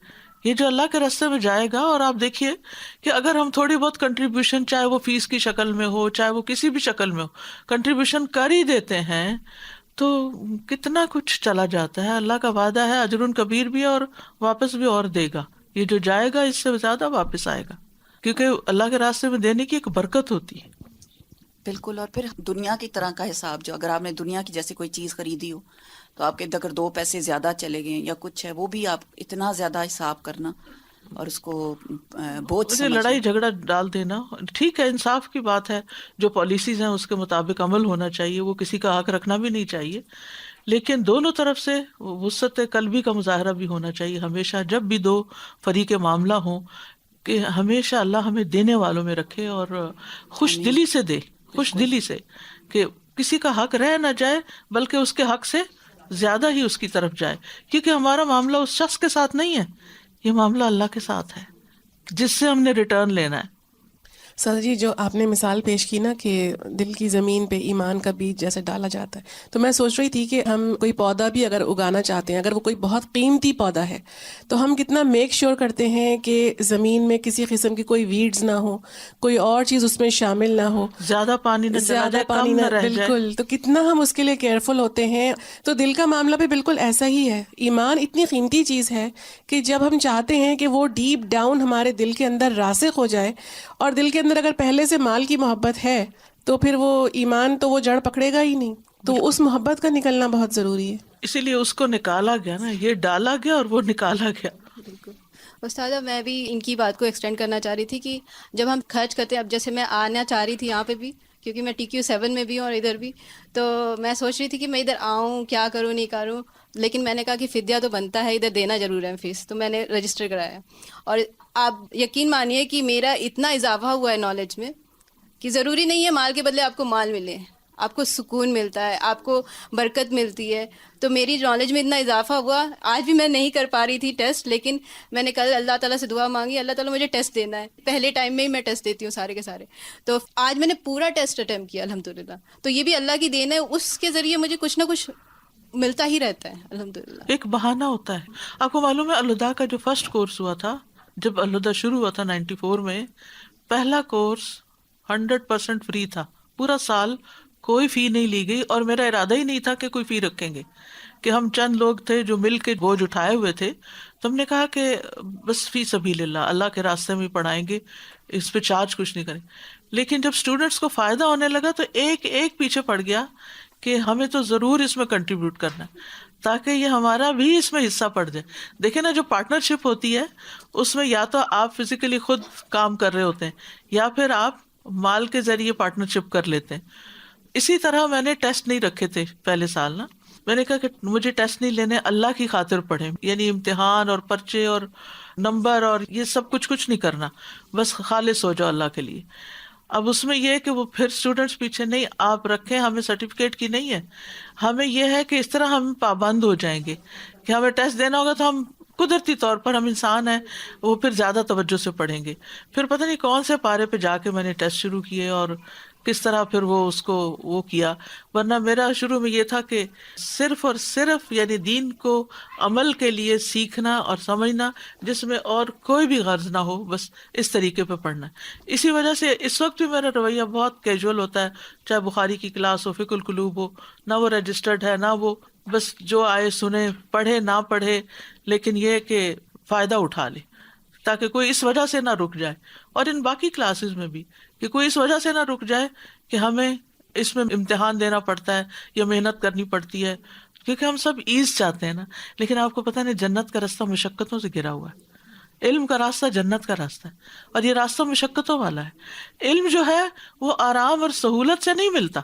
یہ جو اللہ کے راستے میں جائے گا۔ اور آپ دیکھیے کہ اگر ہم تھوڑی بہت کنٹریبیوشن، چاہے وہ فیس کی شکل میں ہو، چاہے وہ کسی بھی شکل میں ہو، کنٹریبیوشن کر ہی دیتے ہیں تو کتنا کچھ چلا جاتا ہے۔ اللہ کا وعدہ ہے اجر کبیر بھی، اور واپس بھی اور دے گا، یہ جو جائے گا اس سے زیادہ واپس آئے گا، کیونکہ اللہ کے راستے میں دینے کی ایک برکت ہوتی ہے۔ بالکل۔ اور پھر دنیا کی طرح کا حساب، جو اگر آپ نے دنیا کی جیسے کوئی چیز خریدی ہو تو آپ کے اگر 2 پیسے زیادہ چلے گئے یا کچھ ہے، وہ بھی آپ اتنا زیادہ حساب کرنا اور اس کو بوجھ اسے سمجھنا۔ لڑائی جھگڑا ڈال دینا، ٹھیک ہے انصاف کی بات ہے، جو پالیسیز ہیں اس کے مطابق عمل ہونا چاہیے، وہ کسی کا حق رکھنا بھی نہیں چاہیے، لیکن دونوں طرف سے وسعت قلبی کا مظاہرہ بھی ہونا چاہیے ہمیشہ، جب بھی 2 فریق معاملہ ہوں، کہ ہمیشہ اللہ ہمیں دینے والوں میں رکھے اور خوش دلی سے دے، خوش دلی سے، کہ کسی کا حق رہ نہ جائے بلکہ اس کے حق سے زیادہ ہی اس کی طرف جائے، کیونکہ ہمارا معاملہ اس شخص کے ساتھ نہیں ہے، یہ معاملہ اللہ کے ساتھ ہے جس سے ہم نے ریٹرن لینا ہے۔ سر جی، جو آپ نے مثال پیش کی نا کہ دل کی زمین پہ ایمان کا بیج جیسے ڈالا جاتا ہے، تو میں سوچ رہی تھی کہ ہم کوئی پودا بھی اگر اگانا چاہتے ہیں، اگر وہ کوئی بہت قیمتی پودا ہے، تو ہم کتنا میک شیور کرتے ہیں کہ زمین میں کسی قسم کی کوئی ویڈز نہ ہو، کوئی اور چیز اس میں شامل نہ ہو، زیادہ پانی نہ چلا جائے، پانی کم نہ رہ جائے، بالکل، تو کتنا ہم اس کے لیے کیئرفل ہوتے ہیں۔ تو دل کا معاملہ بھی بالکل ایسا ہی ہے۔ ایمان اتنی قیمتی چیز ہے کہ جب ہم چاہتے ہیں کہ وہ ڈیپ ڈاؤن ہمارے دل کے اندر راسخ ہو جائے، اور دل کے اندر اگر پہلے سے مال کی محبت ہے تو پھر وہ ایمان تو وہ جڑ پکڑے گا ہی نہیں، تو اس محبت کا نکلنا بہت ضروری ہے۔ اسی لیے اس کو نکالا گیا نا، یہ ڈالا گیا اور وہ نکالا گیا۔ بالکل استاذہ، میں بھی ان کی بات کو ایکسٹینڈ کرنا چاہ رہی تھی کہ جب ہم خرچ کرتے ہیں، اب جیسے میں آنا چاہ رہی تھی یہاں پہ بھی، کیونکہ میں TQ7 میں بھی ہوں اور ادھر بھی، تو میں سوچ رہی تھی کہ میں ادھر آؤں، کیا کروں نہیں کروں، لیکن میں نے کہا کہ فدیہ تو بنتا ہے، ادھر دینا ضرور ہے فیس، تو میں نے رجسٹر کرایا، اور آپ یقین مانیے کہ میرا اتنا اضافہ ہوا ہے نالج میں کہ ضروری نہیں ہے مال کے بدلے آپ کو مال ملے، آپ کو سکون ملتا ہے، آپ کو برکت ملتی ہے۔ تو میری نالج میں اتنا اضافہ ہوا، آج بھی میں نہیں کر پا رہی تھی ٹیسٹ، لیکن میں نے کل اللہ تعالیٰ سے دعا مانگی، اللہ تعالیٰ مجھے ٹیسٹ دینا ہے، پہلے ٹائم میں ہی میں ٹیسٹ دیتی ہوں سارے کے سارے، تو آج میں نے پورا ٹیسٹ اٹیمپٹ کیا الحمدللہ۔ تو یہ بھی اللہ کی دین ہے، اس کے ذریعے مجھے کچھ نہ کچھ ملتا ہی رہتا ہے الحمدللہ۔ ایک بہانہ ہوتا ہے۔ آپ کو معلوم ہے الہدا کا جو فرسٹ کورس ہوا تھا، جب الہدا شروع ہوا تھا 94 میں، پہلا کورس 100% فری تھا، پورا سال کوئی فی نہیں لی گئی، اور میرا ارادہ ہی نہیں تھا کہ کوئی فی رکھیں گے، کہ ہم چند لوگ تھے جو مل کے بوجھ اٹھائے ہوئے تھے، تو ہم نے کہا کہ بس فی سبیل اللہ، اللہ کے راستے میں پڑھائیں گے، اس پہ چارج کچھ نہیں کریں. لیکن جب اسٹوڈینٹس کو فائدہ ہونے لگا تو ایک ایک پیچھے پڑ گیا کہ ہمیں تو ضرور اس میں کنٹریبیوٹ کرنا ہے تاکہ یہ ہمارا بھی اس میں حصہ پڑ جائے. دیکھیں نا، جو پارٹنرشپ ہوتی ہے اس میں یا تو آپ فزیکلی خود کام کر رہے ہوتے ہیں یا پھر آپ مال کے ذریعے پارٹنرشپ کر لیتے ہیں. اسی طرح میں نے ٹیسٹ نہیں رکھے تھے پہلے سال نا، میں نے کہا کہ مجھے ٹیسٹ نہیں لینے، اللہ کی خاطر پڑھیں، یعنی امتحان اور پرچے اور نمبر اور یہ سب کچھ نہیں کرنا، بس خالص ہو جاؤ اللہ کے لیے. اب اس میں یہ ہے کہ وہ پھر اسٹوڈینٹس پیچھے نہیں، آپ رکھیں، ہمیں سرٹیفکیٹ کی نہیں ہے، ہمیں یہ ہے کہ اس طرح ہم پابند ہو جائیں گے کہ ہمیں ٹیسٹ دینا ہوگا تو ہم قدرتی طور پر، ہم انسان ہیں، وہ پھر زیادہ توجہ سے پڑھیں گے. پھر پتہ نہیں کون سے پارے پہ جا کے میں نے ٹیسٹ شروع کیے اور کس طرح پھر وہ اس کو وہ کیا. ورنہ میرا شروع میں یہ تھا کہ صرف اور صرف یعنی دین کو عمل کے لیے سیکھنا اور سمجھنا، جس میں اور کوئی بھی غرض نہ ہو، بس اس طریقے پہ پڑھنا. اسی وجہ سے اس وقت بھی میرا رویہ بہت کیجول ہوتا ہے، چاہے بخاری کی کلاس ہو، فقہ القلوب ہو، نہ وہ رجسٹرڈ ہے نہ وہ، بس جو آئے سنے، پڑھے نہ پڑھے، لیکن یہ کہ فائدہ اٹھا لے تاکہ کوئی اس وجہ سے نہ رک جائے. اور ان باقی کلاسز میں بھی کہ کوئی اس وجہ سے نہ رک جائے کہ ہمیں اس میں امتحان دینا پڑتا ہے یا محنت کرنی پڑتی ہے، کیونکہ ہم سب ایز چاہتے ہیں نا. لیکن آپ کو پتہ نہیں، جنت کا راستہ مشقتوں سے گھرا ہوا ہے، علم کا راستہ جنت کا راستہ ہے، اور یہ راستہ مشقتوں والا ہے. علم جو ہے وہ آرام اور سہولت سے نہیں ملتا،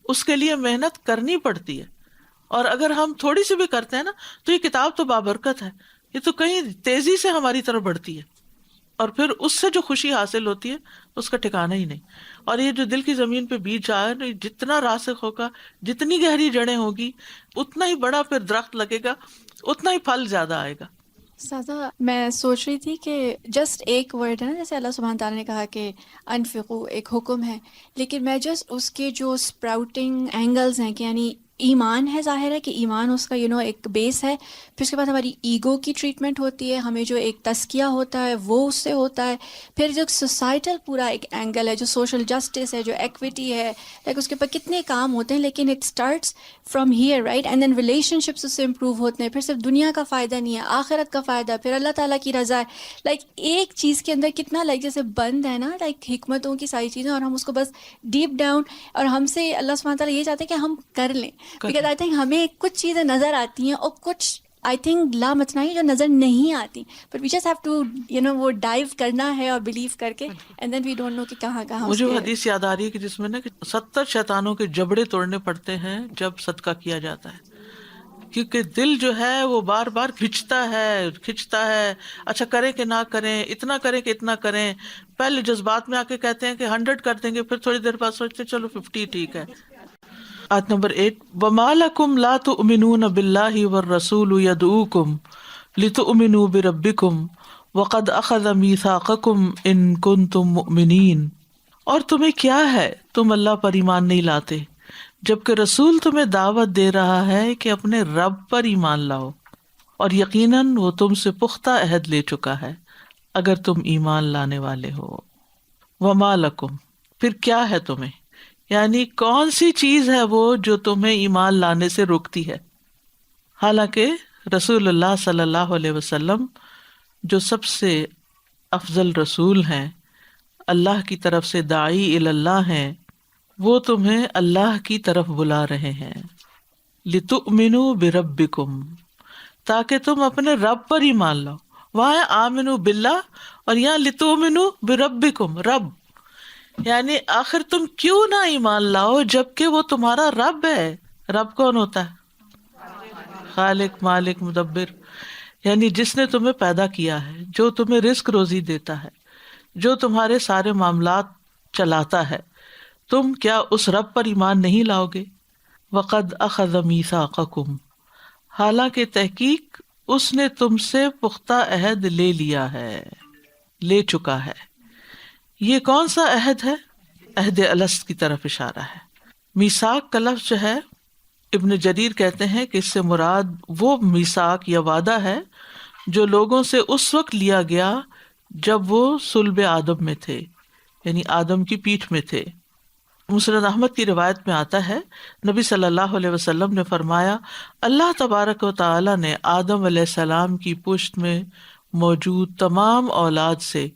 اس کے لیے محنت کرنی پڑتی ہے. اور اگر ہم تھوڑی سی بھی کرتے ہیں نا تو یہ کتاب تو بابرکت ہے، یہ تو کہیں تیزی سے ہماری طرف بڑھتی ہے، اور پھر اس سے جو خوشی حاصل ہوتی ہے اس کا ٹھکانہ ہی نہیں. اور یہ جو دل کی زمین پہ بیج آئے نا، جتنا راسخ ہوگا، جتنی گہری جڑیں ہوگی، اتنا ہی بڑا پھر درخت لگے گا، اتنا ہی پھل زیادہ آئے گا. سادہ میں سوچ رہی تھی کہ جسٹ ایک ورڈ ہے نا، جیسے اللہ سبحانہ تعالیٰ نے کہا کہ انفقو ایک حکم ہے، لیکن میں جسٹ اس کے جو اسپراؤٹنگ اینگلز ہیں کہ یعنی ایمان ہے، ظاہر ہے کہ ایمان اس کا ایک بیس ہے، پھر اس کے بعد ہماری ایگو کی ٹریٹمنٹ ہوتی ہے، ہمیں جو ایک تزکیہ ہوتا ہے وہ اس سے ہوتا ہے، پھر جو سوسائٹل پورا ایک اینگل ہے، جو سوشل جسٹس ہے، جو ایکویٹی ہے، لائک اس کے اوپر کتنے کام ہوتے ہیں، لیکن it starts from here, right. And then relationships اس سے امپروو ہوتے ہیں، پھر صرف دنیا کا فائدہ نہیں ہے، آخرت کا فائدہ، پھر اللہ تعالیٰ کی رضا ہے. لائک ایک چیز کے اندر کتنا لائک جیسے بند ہے نا، لائک حکمتوں کی ساری چیزیں، اور ہم اس کو بس ڈیپ ڈاؤن، اور ہم سے اللہ سبحانہ تعالیٰ یہ چاہتے ہیں کہ ہم کر لیں. بیکاز آئی تھنک ہمیں کچھ چیزیں نظر آتی ہیں اور کچھ آئی تھنک لامتناہی جو نظر نہیں آتی، but we just have to وہ ڈائیو کرنا ہے اور بلیو کر کے، and then we don't know کہ کہاں کہاں. مجھے وہ حدیث یاد آ رہی ہے کہ جس میں نا 70 شیطانوں کے جبڑے توڑنے پڑتے ہیں جب صدقہ کیا جاتا ہے، کیونکہ دل جو ہے وہ بار بار کھنچتا ہے، اچھا کریں کہ نہ کریں، اتنا کریں کہ اتنا کریں. پہلے جذبات میں آ کے کہتے ہیں کہ 100 کر دیں گے، پھر تھوڑی دیر بعد سوچتے چلو 50 ٹھیک ہے. آیت نمبر 8 وَمَا لَكُمْ لَا تُؤْمِنُونَ بِاللَّهِ وَالرَّسُولُ يَدْعُوكُمْ لِتُؤْمِنُوا بِرَبِّكُمْ وَقَدْ أَخَذَ مِيثَاقَكُمْ إِن كُنتُم مُؤْمِنِينَ. اور تمہیں کیا ہے، تم اللہ پر ایمان نہیں لاتے جبکہ رسول تمہیں دعوت دے رہا ہے کہ اپنے رب پر ایمان لاؤ، اور یقیناً وہ تم سے پختہ عہد لے چکا ہے اگر تم ایمان لانے والے ہو. وَمَا لَكُمْ، پھر کیا ہے تمہیں، یعنی کون سی چیز ہے وہ جو تمہیں ایمان لانے سے روکتی ہے. حالانکہ رسول اللہ صلی اللہ علیہ وسلم جو سب سے افضل رسول ہیں، اللہ کی طرف سے داعی الی اللہ ہیں، وہ تمہیں اللہ کی طرف بلا رہے ہیں. لِتُؤْمِنُوا بِرَبِّكُمْ، تاکہ تم اپنے رب پر ایمان لاؤ. وہاں ہے آمنوا باللہ، اور یہاں لِتُؤْمِنُوا بِرَبِّكُمْ، رب، یعنی آخر تم کیوں نہ ایمان لاؤ جبکہ وہ تمہارا رب ہے. رب کون ہوتا ہے؟ خالق، مالک، مدبر، یعنی جس نے تمہیں پیدا کیا ہے، جو تمہیں رزق روزی دیتا ہے، جو تمہارے سارے معاملات چلاتا ہے. تم کیا اس رب پر ایمان نہیں لاؤ گے؟ وَقَدْ أَخَذَ مِيثَاقَكُمْ، حالانکہ تحقیق اس نے تم سے پختہ عہد لے لیا ہے، لے چکا ہے. یہ کون سا عہد ہے؟ عہد الست کی طرف اشارہ ہے. میثاق کا لفظ جو ہے، ابن جریر کہتے ہیں کہ اس سے مراد وہ میثاق یا وعدہ ہے جو لوگوں سے اس وقت لیا گیا جب وہ صلب آدم میں تھے، یعنی آدم کی پیٹھ میں تھے. مسند احمد کی روایت میں آتا ہے نبی صلی اللہ علیہ وسلم نے فرمایا اللہ تبارک و تعالی نے آدم علیہ السلام کی پشت میں موجود تمام اولاد سے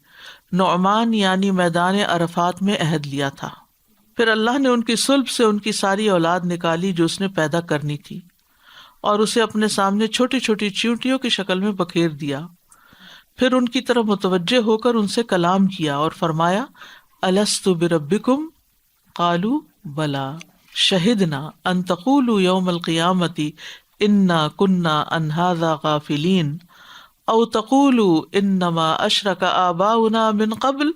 نعمان یعنی میدان عرفات میں عہد لیا تھا. پھر اللہ نے ان کی صلب سے ان کی ساری اولاد نکالی جو اس نے پیدا کرنی تھی اور اسے اپنے سامنے چھوٹی چھوٹی چیونٹیوں کی شکل میں بکھیر دیا. پھر ان کی طرف متوجہ ہو کر ان سے کلام کیا اور فرمایا الست بربکم قالوا بلا شہدنا ان تقولوا یوم القیامۃ انا کنا عن ھذا غافلین او تقولوا انما اشرک آباؤنا من قبل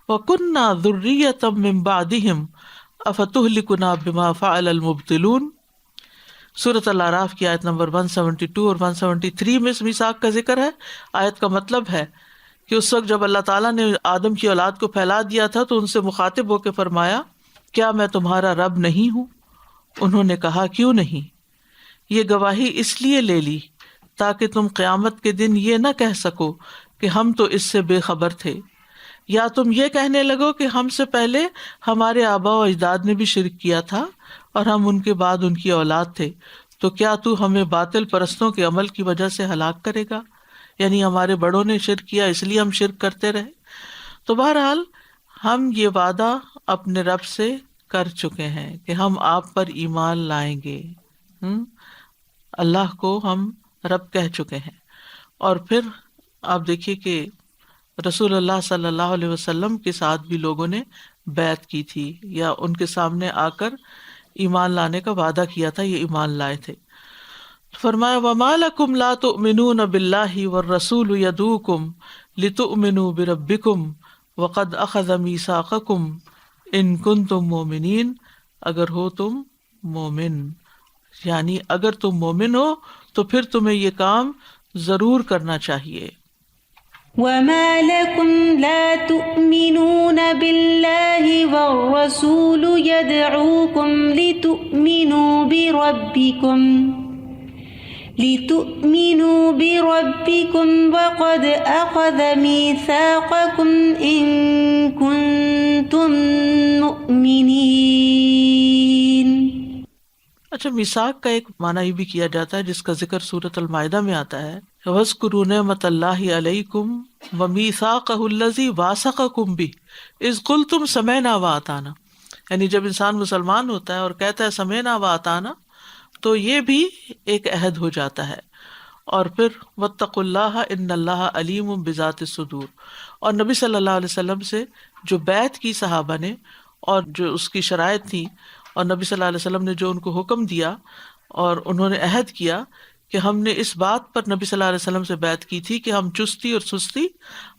وکنا ذریۃ من بعدہم افتہلکنا بما فعل المبطلون. سورۃ الاعراف کی آیت نمبر 172 اور 173 میں اس میثاق کا ذکر ہے. آیت کا مطلب ہے کہ اس وقت جب اللہ تعالیٰ نے آدم کی اولاد کو پھیلا دیا تھا تو ان سے مخاطب ہو کے فرمایا کیا میں تمہارا رب نہیں ہوں؟ انہوں نے کہا کیوں نہیں؟ یہ گواہی اس لیے لے لی تاکہ تم قیامت کے دن یہ نہ کہہ سکو کہ ہم تو اس سے بے خبر تھے، یا تم یہ کہنے لگو کہ ہم سے پہلے ہمارے آباء و اجداد نے بھی شرک کیا تھا اور ہم ان کے بعد ان کی اولاد تھے، تو کیا تو ہمیں باطل پرستوں کے عمل کی وجہ سے ہلاک کرے گا؟ یعنی ہمارے بڑوں نے شرک کیا اس لیے ہم شرک کرتے رہے. تو بہرحال ہم یہ وعدہ اپنے رب سے کر چکے ہیں کہ ہم آپ پر ایمان لائیں گے. اللہ کو ہم رب کہہ چکے ہیں. اور پھر آپ دیکھیے کہ رسول اللہ صلی اللہ علیہ وسلم کے ساتھ بھی لوگوں نے بیعت کی تھی یا ان کے سامنے آ کر ایمان لانے کا وعدہ کیا تھا، یہ ایمان لائے تھے. فرمایا وما لکم لا تؤمنون باللہ والرسول یدعوکم لتؤمنوا بربکم وقد اخذ میثاقکم ان کنتم مومنین. اگر ہو تم مومن، یعنی اگر تم مومن ہو تو پھر تمہیں یہ کام ضرور کرنا چاہیے. وما لكم لا تؤمنون بالله والرسول يدعوكم لتؤمنوا بربكم وقد أخذ ميثاقكم إن كنتم مؤمنين. اچھا، میثاق کا ایک معنی یہ بھی کیا جاتا ہے جس کا ذکر سورۃ المائدہ میں آتا ہے وَاذْكُرُوا نِعْمَتَ اللَّهِ عَلَيْكُمْ وَمِيثَاقَهُ الَّذِي وَاثَقَكُمْ بِهِ إِذْ قُلْتُمْ سَمِعْنَا وَأَطَعْنَا. یعنی جب انسان مسلمان ہوتا ہے اور کہتا ہے سمعنا وَأَطَعْنَا تو یہ بھی ایک عہد ہو جاتا ہے. اور پھر وَاتَّقُوا اللَّهَ إِنَّ اللَّهَ عَلِيمٌ بِذَاتِ الصُّدُورِ. اور نبی صلی اللہ علیہ وسلم سے جو بیعت کی صحابہ نے اور جو اس کی شرائط تھی اور نبی صلی اللہ علیہ وسلم نے جو ان کو حکم دیا اور انہوں نے عہد کیا کہ ہم نے اس بات پر نبی صلی اللہ علیہ وسلم سے بیعت کی تھی کہ ہم چستی اور سستی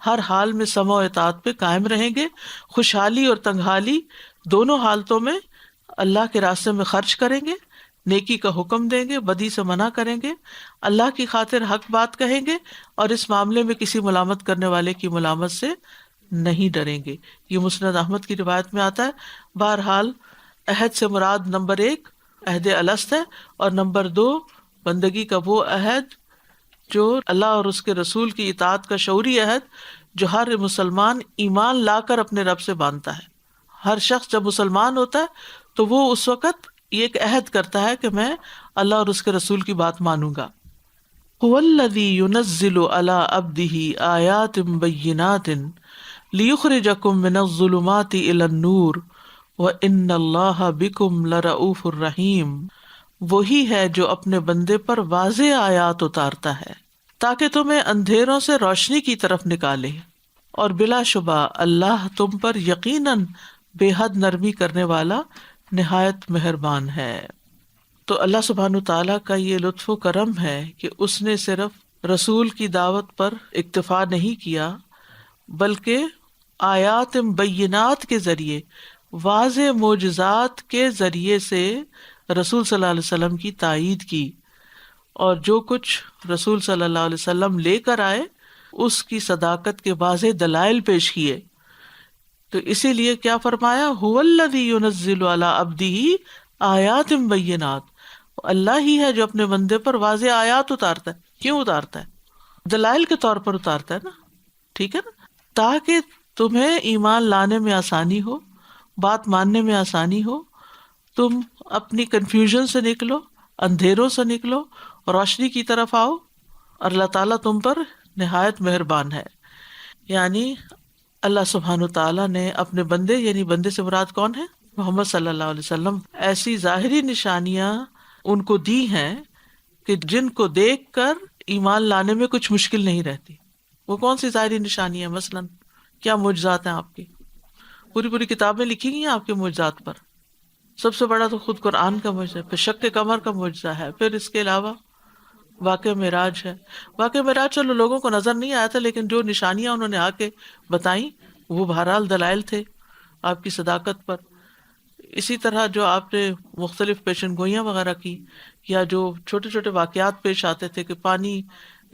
ہر حال میں سمع و اطاعت پہ قائم رہیں گے، خوشحالی اور تنگحالی دونوں حالتوں میں اللہ کے راستے میں خرچ کریں گے، نیکی کا حکم دیں گے، بدی سے منع کریں گے، اللہ کی خاطر حق بات کہیں گے اور اس معاملے میں کسی ملامت کرنے والے کی ملامت سے نہیں ڈریں گے. یہ مسند احمد کی روایت میں آتا ہے. بہرحال عہد سے مراد نمبر 1 عہد الست ہے اور نمبر 2 بندگی کا وہ عہد جو اللہ اور اس کے رسول کی اطاعت کا شعوری عہد جو ہر مسلمان ایمان لا کر اپنے رب سے باندھتا ہے. ہر شخص جب مسلمان ہوتا ہے تو وہ اس وقت یہ ایک عہد کرتا ہے کہ میں اللہ اور اس کے رسول کی بات مانوں گا. هو الذی ينزل علی عبدہ آیات بینات لیخرجکم من الظلمات الی النور وَإِنَّ اللَّهَ بِكُمْ لَرَؤُوفٌ الرَّحِيمٌ. وہی ہے جو اپنے بندے پر واضح آیات اتارتا ہے تاکہ تمہیں اندھیروں سے روشنی کی طرف نکالے، اور بلا شبہ اللہ تم پر یقیناً بے حد نرمی کرنے والا نہایت مہربان ہے. تو اللہ سبحانہ تعالیٰ کا یہ لطف و کرم ہے کہ اس نے صرف رسول کی دعوت پر اکتفا نہیں کیا بلکہ آیات بینات کے ذریعے، واضح معجزات کے ذریعے سے رسول صلی اللہ علیہ وسلم کی تائید کی، اور جو کچھ رسول صلی اللہ علیہ وسلم لے کر آئے اس کی صداقت کے واضح دلائل پیش کیے. تو اسی لیے کیا فرمایا هو الذی ينزل علی عبدہ آیات بینات. اللہ ہی ہے جو اپنے بندے پر واضح آیات اتارتا ہے. کیوں اتارتا ہے؟ دلائل کے طور پر اتارتا ہے نا، ٹھیک ہے نا، تاکہ تمہیں ایمان لانے میں آسانی ہو، بات ماننے میں آسانی ہو، تم اپنی کنفیوژن سے نکلو، اندھیروں سے نکلو، روشنی کی طرف آؤ، اور اللہ تعالیٰ تم پر نہایت مہربان ہے. یعنی اللہ سبحانہ تعالیٰ نے اپنے بندے، یعنی بندے سے مراد کون ہے؟ محمد صلی اللہ علیہ وسلم، ایسی ظاہری نشانیاں ان کو دی ہیں کہ جن کو دیکھ کر ایمان لانے میں کچھ مشکل نہیں رہتی. وہ کون سی ظاہری نشانی ہے؟ مثلاً کیا معجزات ہیں آپ کی؟ پوری کتابیں لکھی گئی ہیں آپ کے معجزات پر. سب سے بڑا تو خود قرآن کا معجزہ ہے، پھر شق قمر کا معجزہ ہے، پھر اس کے علاوہ واقعہ معراج ہے. واقعہ معراج چلو لوگوں کو نظر نہیں آیا تھا، لیکن جو نشانیاں انہوں نے آ کے بتائیں وہ بہرحال دلائل تھے آپ کی صداقت پر. اسی طرح جو آپ نے مختلف پیشن گوئیاں وغیرہ کی، یا جو چھوٹے چھوٹے واقعات پیش آتے تھے کہ پانی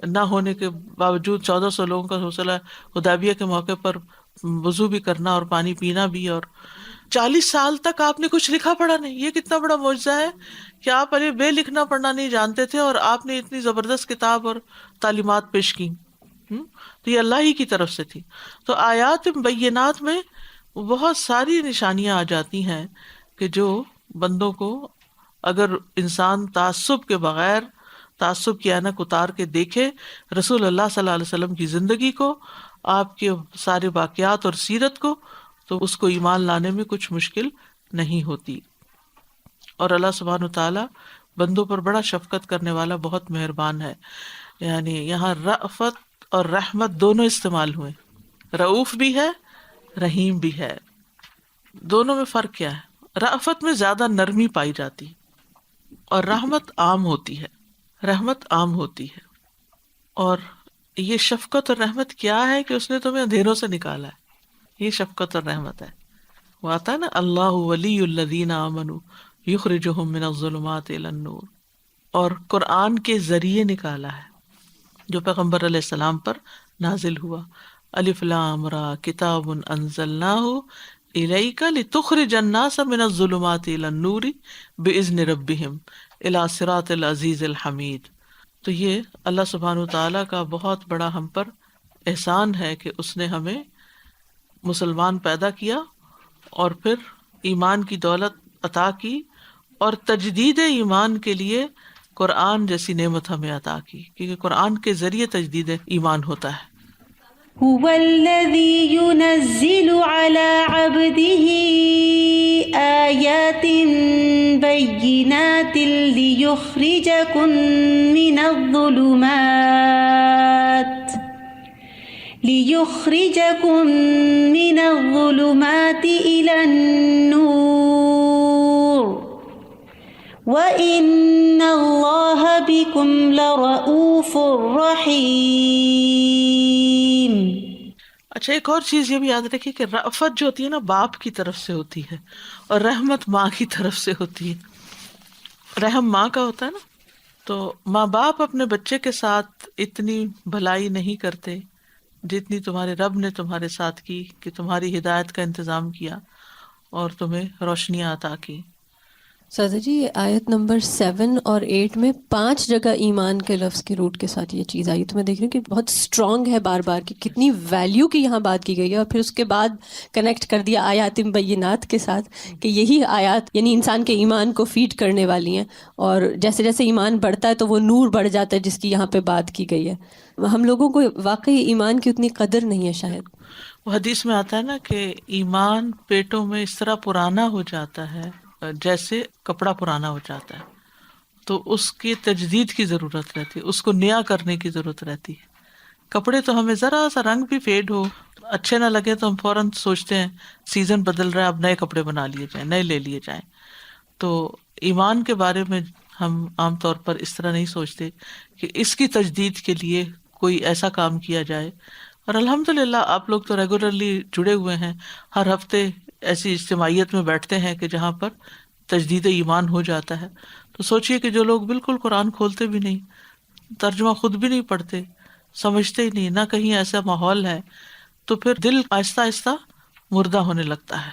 نہ ہونے کے باوجود 1400 لوگوں کا حوصلہ حدیبیہ کے موقع پر وضو بھی کرنا اور پانی پینا بھی، اور 40 سال تک آپ نے کچھ لکھا پڑھا نہیں. یہ کتنا بڑا معجزہ ہے کہ آپ ابھی بے لکھنا پڑھنا نہیں جانتے تھے اور آپ نے اتنی زبردست کتاب اور تعلیمات پیش کی. تو یہ اللہ ہی کی طرف سے تھی. تو آیات بینات میں بہت ساری نشانیاں آ جاتی ہیں کہ جو بندوں کو، اگر انسان تعصب کے بغیر، تعصب کی اینک اتار کے دیکھے رسول اللہ صلی اللہ علیہ وسلم کی زندگی کو، آپ کے سارے واقعات اور سیرت کو، تو اس کو ایمان لانے میں کچھ مشکل نہیں ہوتی. اور اللہ سبحانہ تعالیٰ بندوں پر بڑا شفقت کرنے والا، بہت مہربان ہے. یعنی یہاں رأفت اور رحمت دونوں استعمال ہوئے، رؤوف بھی ہے، رحیم بھی ہے. دونوں میں فرق کیا ہے؟ رأفت میں زیادہ نرمی پائی جاتی اور رحمت عام ہوتی ہے. رحمت عام ہوتی ہے. اور یہ شفقت اور رحمت کیا ہے کہ اس نے تمہیں اندھیروں سے نکالا ہے. یہ شفقت اور رحمت ہے. وہ آتا ہے نا، اللہ ولی الذین آمنوا یخرجہم من الظلمات الی النور، اور قرآن کے ذریعے نکالا ہے جو پیغمبر علیہ السلام پر نازل ہوا. الف لام را کتاب انزلناہ الیک لتخرج الناس من الظلمات الی النور باذن ربہم الی صراط العزیز الحمید. تو یہ اللہ سبحانہ وتعالیٰ کا بہت بڑا ہم پر احسان ہے کہ اس نے ہمیں مسلمان پیدا کیا اور پھر ایمان کی دولت عطا کی، اور تجدید ایمان کے لیے قرآن جیسی نعمت ہمیں عطا کی، کیونکہ قرآن کے ذریعے تجدید ایمان ہوتا ہے. هو الذي ينزل على عبده آيات بينات ليخرجكم من الظلمات إلى النور وَإِنَّ اللَّهَ بِكُمْ لَرَءُوفٌ رَحِيمٌ. اچھا، ایک اور چیز یہ بھی یاد رکھیے کہ رأفت جو ہوتی ہے نا، باپ کی طرف سے ہوتی ہے، اور رحمت ماں کی طرف سے ہوتی ہے. رحم ماں کا ہوتا ہے نا، تو ماں باپ اپنے بچے کے ساتھ اتنی بھلائی نہیں کرتے جتنی تمہارے رب نے تمہارے ساتھ کی، کہ تمہاری ہدایت کا انتظام کیا اور تمہیں روشنیاں عطا کی. سادہ جی، یہ آیت نمبر 7 اور 8 میں 5 جگہ ایمان کے لفظ کے روٹ کے ساتھ یہ چیز آئی. تو میں دیکھ رہی ہوں کہ بہت اسٹرانگ ہے، بار بار کہ کتنی ویلیو کی یہاں بات کی گئی ہے، اور پھر اس کے بعد کنیکٹ کر دیا آیات بینات کے ساتھ کہ یہی آیات یعنی انسان کے ایمان کو فیڈ کرنے والی ہیں، اور جیسے جیسے ایمان بڑھتا ہے تو وہ نور بڑھ جاتا ہے جس کی یہاں پہ بات کی گئی ہے. ہم لوگوں کو واقعی ایمان کی اتنی قدر نہیں ہے شاید. وہ حدیث میں آتا ہے نا کہ ایمان پیٹوں میں اس طرح پرانا ہو جاتا ہے جیسے کپڑا پرانا ہو جاتا ہے، تو اس کی تجدید کی ضرورت رہتی ہے، اس کو نیا کرنے کی ضرورت رہتی ہے. کپڑے تو ہمیں ذرا سا رنگ بھی فیڈ ہو، اچھے نہ لگے تو ہم فوراً سوچتے ہیں سیزن بدل رہا ہے، اب نئے کپڑے بنا لیے جائیں، نئے لے لیے جائیں. تو ایمان کے بارے میں ہم عام طور پر اس طرح نہیں سوچتے کہ اس کی تجدید کے لیے کوئی ایسا کام کیا جائے. اور الحمدللہ آپ لوگ تو ریگولرلی جڑے ہوئے ہیں، ہر ہفتے ایسی اجتماعیت میں بیٹھتے ہیں کہ جہاں پر تجدید ایمان ہو جاتا ہے. تو سوچئے کہ جو لوگ بالکل قرآن کھولتے بھی نہیں، ترجمہ خود بھی نہیں پڑھتے، سمجھتے ہی نہیں، نہ کہیں ایسا ماحول ہے، تو پھر دل آہستہ آہستہ مردہ ہونے لگتا ہے.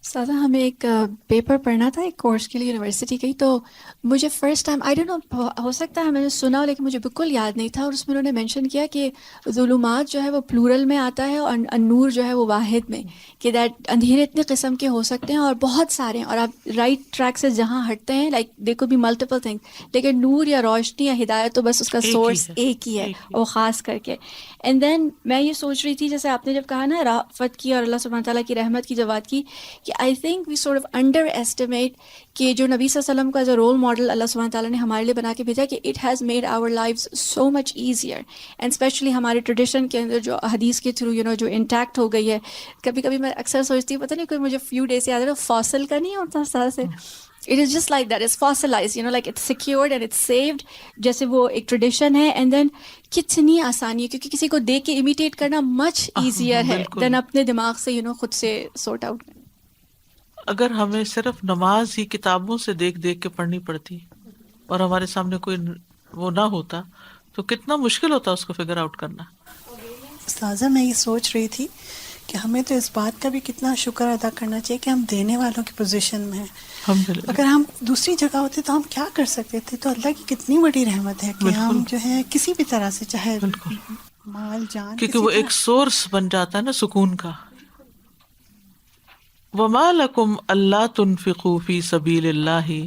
سادہ ہمیں ایک پیپر پڑھنا تھا ایک کورس کے لیے یونیورسٹی کی، تو مجھے first time I don't know, ہو سکتا ہے میں نے سنا ہو لیکن مجھے بالکل یاد نہیں تھا، اور اس میں انہوں نے مینشن کیا کہ ظلمات جو ہے وہ پلورل میں آتا ہے اور نور جو ہے وہ واحد میں، کہ دیٹ اندھیرے اتنے قسم کے ہو سکتے ہیں اور بہت سارے ہیں، اور آپ رائٹ ٹریک سے جہاں ہٹتے ہیں like they could be multiple things, لیکن نور یا روشنی یا ہدایت تو بس اس کا ایک ہی سورس ہے، ایک ہی ہے، ایک ہی۔ وہ خاص کر کے۔ اینڈ دین میں یہ سوچ رہی تھی جیسے آپ نے جب کہا نا رافت کی اور اللہ سبحانہ تعالیٰ کی رحمت کی جب بات کی، کہ I think we sort of underestimate کہ جو نبی صلی اللہ علیہ وسلم کا ایز اے رول ماڈل اللہ سبحانہ تعالیٰ نے ہمارے لیے بنا کے بھیجا، کہ it has made our lives so much easier, and especially ہمارے ٹریڈیشن کے اندر جو حدیث کے تھرو جو انٹیکٹ ہو گئی ہے۔ کبھی کبھی میں اکثر سوچتی ہوں، پتہ نہیں کوئی مجھے فیو ڈیز سے یاد ہے، فاصل کا نہیں ہوتا اس طرح سے، it is just like that, is fossilised, like it's secured and it's saved, جیسے وہ ایک ٹریڈیشن ہے۔ اینڈ دین کتنی آسانی ہے، کیونکہ کسی کو دیکھ کے امیٹیٹ کرنا مچ ایزیئر ہے بالکل۔ دین اپنے دماغ سے خود سے سورٹ آؤٹ کرنا۔ اگر ہمیں صرف نماز ہی کتابوں سے دیکھ دیکھ کے پڑھنی پڑتی اور ہمارے سامنے کوئی وہ نہ ہوتا تو کتنا مشکل ہوتا اس کو فگر آؤٹ کرنا۔ استاذہ میں یہ سوچ رہی تھی کہ ہمیں تو اس بات کا بھی کتنا شکر ادا کرنا چاہیے کہ ہم دینے والوں کی پوزیشن میں ہیں۔ الحمدللہ۔ اگر ہم دوسری جگہ ہوتے تو ہم کیا کر سکتے تھے؟ تو اللہ کی کتنی بڑی رحمت ہے کہ بالکل۔ ہم جو ہے کسی بھی طرح سے، چاہے بالکل، مال جان، کیونکہ وہ ایک سورس بن جاتا ہے نا سکون کا۔ وَمَا لَكُمْ أَلَّا تُنْفِقُوا فِي سَبِيلِ اللَّهِ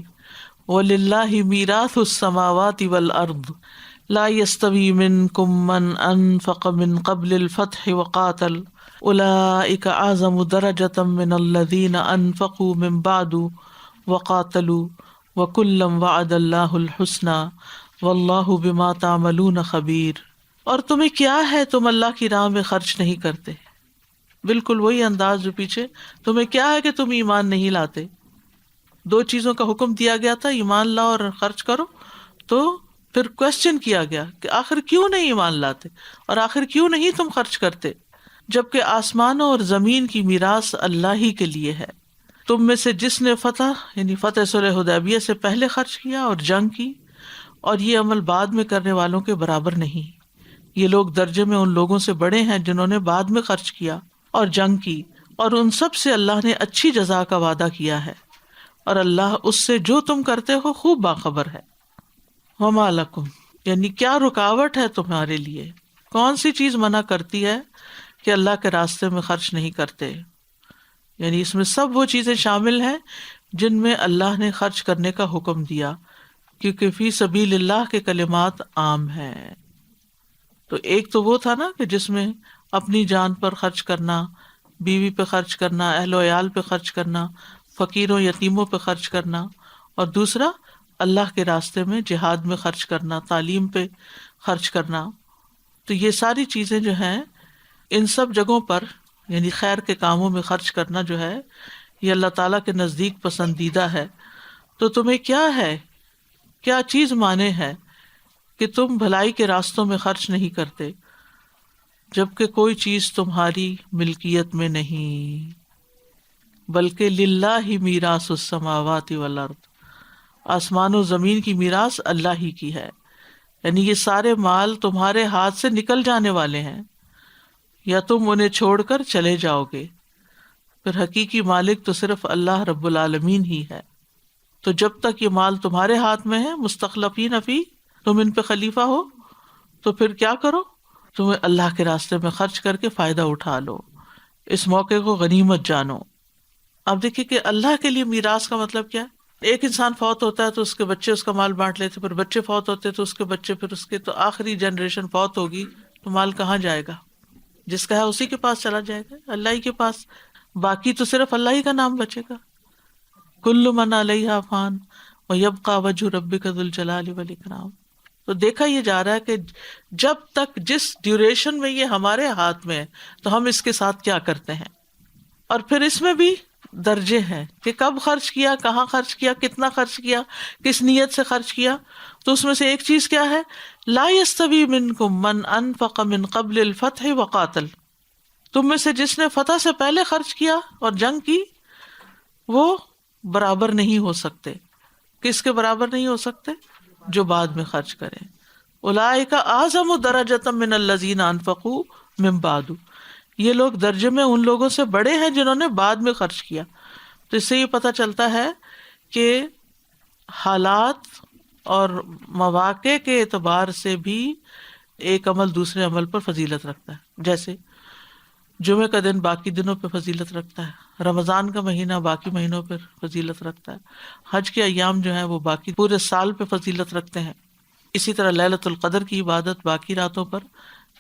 وَلِلَّهِ مِيرَاثُ السَّمَاوَاتِ وَالْأَرْضِ لَا يَسْتَوِي مِنْكُمْ مَنْ أَنْفَقَ مِنْ قَبْلِ الْفَتْحِ وَقَاتَلَ أُولَئِكَ أَعْظَمُ دَرَجَةً مِنَ الَّذِينَ أَنْفَقُوا مِنْ بَعْدُ وَقَاتَلُوا وَكُلًّا وَعَدَ اللَّهُ الْحُسْنَى وَاللَّهُ بِمَا تَعْمَلُونَ خَبِيرٌ۔ اور تمہیں کیا ہے تم اللہ کی راہ میں خرچ نہیں کرتے؟ بالکل وہی انداز جو پیچھے، تمہیں کیا ہے کہ تم ایمان نہیں لاتے؟ دو چیزوں کا حکم دیا گیا تھا، ایمان لاؤ اور خرچ کرو، تو پھر کوشچن کیا گیا کہ آخر کیوں نہیں ایمان لاتے اور آخر کیوں نہیں تم خرچ کرتے، جبکہ آسمانوں اور زمین کی میراث اللہ ہی کے لیے ہے۔ تم میں سے جس نے فتح صلح حدیبیہ سے پہلے خرچ کیا اور جنگ کی، اور یہ عمل بعد میں کرنے والوں کے برابر نہیں، یہ لوگ درجے میں ان لوگوں سے بڑے ہیں جنہوں نے بعد میں خرچ کیا اور جنگ کی، اور ان سب سے اللہ نے اچھی جزا کا وعدہ کیا ہے، اور اللہ اس سے جو تم کرتے ہو خوب باخبر ہے۔ وَمَا لَكُمْ، یعنی کیا رکاوٹ ہے تمہارے لیے، کون سی چیز منع کرتی ہے کہ اللہ کے راستے میں خرچ نہیں کرتے؟ یعنی اس میں سب وہ چیزیں شامل ہیں جن میں اللہ نے خرچ کرنے کا حکم دیا، کیونکہ فی سبیل اللہ کے کلمات عام ہیں۔ تو ایک تو وہ تھا نا کہ جس میں اپنی جان پر خرچ کرنا، بیوی پہ خرچ کرنا، اہل و عیال پہ خرچ کرنا، فقیروں یتیموں پہ خرچ کرنا، اور دوسرا اللہ کے راستے میں جہاد میں خرچ کرنا، تعلیم پہ خرچ کرنا۔ تو یہ ساری چیزیں جو ہیں ان سب جگہوں پر یعنی خیر کے کاموں میں خرچ کرنا جو ہے یہ اللہ تعالیٰ کے نزدیک پسندیدہ ہے۔ تو تمہیں کیا ہے، کیا چیز مانے ہے کہ تم بھلائی کے راستوں میں خرچ نہیں کرتے جبکہ کوئی چیز تمہاری ملکیت میں نہیں، بلکہ للہ میراث السماوات والارض، آسمان و زمین کی میراث اللہ ہی کی ہے۔ یعنی یہ سارے مال تمہارے ہاتھ سے نکل جانے والے ہیں یا تم انہیں چھوڑ کر چلے جاؤ گے، پھر حقیقی مالک تو صرف اللہ رب العالمین ہی ہے۔ تو جب تک یہ مال تمہارے ہاتھ میں ہے، مستخلفین فی، تم ان پہ خلیفہ ہو، تو پھر کیا کرو، تمہیں اللہ کے راستے میں خرچ کر کے فائدہ اٹھا لو، اس موقع کو غنیمت جانو۔ اب دیکھیے کہ اللہ کے لیے میراث کا مطلب کیا ہے؟ ایک انسان فوت ہوتا ہے تو اس کے بچے اس کا مال بانٹ لیتے، پھر بچے فوت ہوتے تو اس کے بچے، پھر اس کے، تو آخری جنریشن فوت ہوگی تو مال کہاں جائے گا؟ جس کا ہے اسی کے پاس چلا جائے گا، اللہ ہی کے پاس، باقی تو صرف اللہ ہی کا نام بچے گا۔ کل من علیہا فان ویبقی وجہ ربک ذو الجلال والاکرام۔ تو دیکھا یہ جا رہا ہے کہ جب تک جس ڈیوریشن میں یہ ہمارے ہاتھ میں ہے تو ہم اس کے ساتھ کیا کرتے ہیں، اور پھر اس میں بھی درجے ہیں کہ کب خرچ کیا، کہاں خرچ کیا، کتنا خرچ کیا، کس نیت سے خرچ کیا۔ تو اس میں سے ایک چیز کیا ہے، لا یستوی منکم من انفق من قبل الفتح وقاتل، تم میں سے جس نے فتح سے پہلے خرچ کیا اور جنگ کی وہ برابر نہیں ہو سکتے۔ کس کے برابر نہیں ہو سکتے؟ جو بعد میں خرچ کریں۔ اولئک اعظم درجۃ من الذین انفقوا من بعد، یہ لوگ درجے میں ان لوگوں سے بڑے ہیں جنہوں نے بعد میں خرچ کیا۔ تو اس سے یہ پتہ چلتا ہے کہ حالات اور مواقع کے اعتبار سے بھی ایک عمل دوسرے عمل پر فضیلت رکھتا ہے. جیسے جمعہ کا دن باقی دنوں پہ فضیلت رکھتا ہے، رمضان کا مہینہ باقی مہینوں پر فضیلت رکھتا ہے، حج کے ایام جو ہیں وہ باقی پورے سال پہ فضیلت رکھتے ہیں. اسی طرح لیلۃ القدر کی عبادت باقی راتوں پر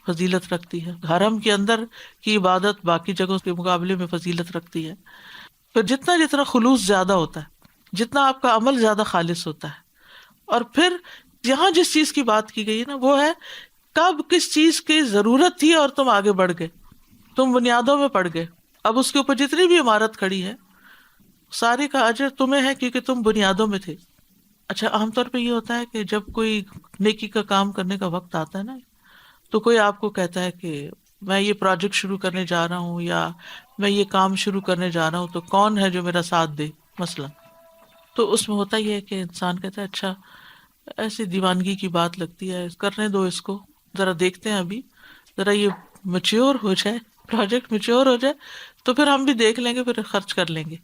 فضیلت رکھتی ہے، حرم کے اندر کی عبادت باقی جگہوں کے مقابلے میں فضیلت رکھتی ہے. پھر جتنا خلوص زیادہ ہوتا ہے، جتنا آپ کا عمل زیادہ خالص ہوتا ہے. اور پھر یہاں جس چیز کی بات کی گئی ہے نا، وہ ہے کب کس چیز کی ضرورت تھی اور تم آگے بڑھ گئے، تم بنیادوں میں پڑ گئے. اب اس کے اوپر جتنی بھی عمارت کھڑی ہے ساری کا اجر تمہیں ہے کیونکہ تم بنیادوں میں تھے. اچھا، عام طور پہ یہ ہوتا ہے کہ جب کوئی نیکی کا کام کرنے کا وقت آتا ہے نا، تو کوئی آپ کو کہتا ہے کہ میں یہ پروجیکٹ شروع کرنے جا رہا ہوں یا میں یہ کام شروع کرنے جا رہا ہوں، تو کون ہے جو میرا ساتھ دے مثلا. تو اس میں ہوتا یہ ہے کہ انسان کہتا ہے اچھا ایسی دیوانگی کی بات لگتی ہے، کرنے دو اس کو، ذرا دیکھتے ہیں، ابھی ذرا یہ میچیور ہو جائے، پروجیکٹ میچیور ہو جائے تو پھر ہم بھی دیکھ لیں گے، پھر خرچ کر لیں گے،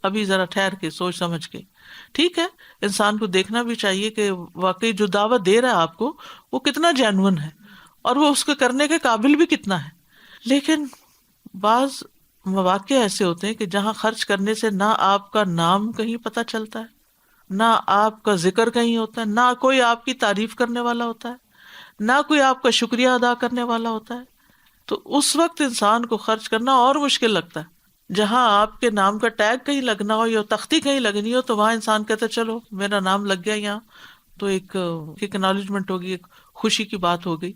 ابھی ذرا ٹھہر کے سوچ سمجھ کے. ٹھیک ہے، انسان کو دیکھنا بھی چاہیے کہ واقعی جو دعوت دے رہا ہے آپ کو وہ کتنا جینون ہے اور وہ اس کو کرنے کے قابل بھی کتنا ہے. لیکن بعض مواقع ایسے ہوتے ہیں کہ جہاں خرچ کرنے سے نہ آپ کا نام کہیں پتہ چلتا ہے، نہ آپ کا ذکر کہیں ہوتا ہے، نہ کوئی آپ کی تعریف کرنے والا ہوتا ہے، نہ کوئی آپ کا شکریہ ادا کرنے والا ہوتا ہے. تو اس وقت انسان کو خرچ کرنا اور مشکل لگتا ہے. جہاں آپ کے نام کا ٹیگ کہیں لگنا ہو یا تختی کہیں لگنی ہو تو وہاں انسان کہتا ہے چلو میرا نام لگ گیا یہاں، تو ایک اکنالجمنٹ ہوگی، ایک خوشی کی بات ہو گئی.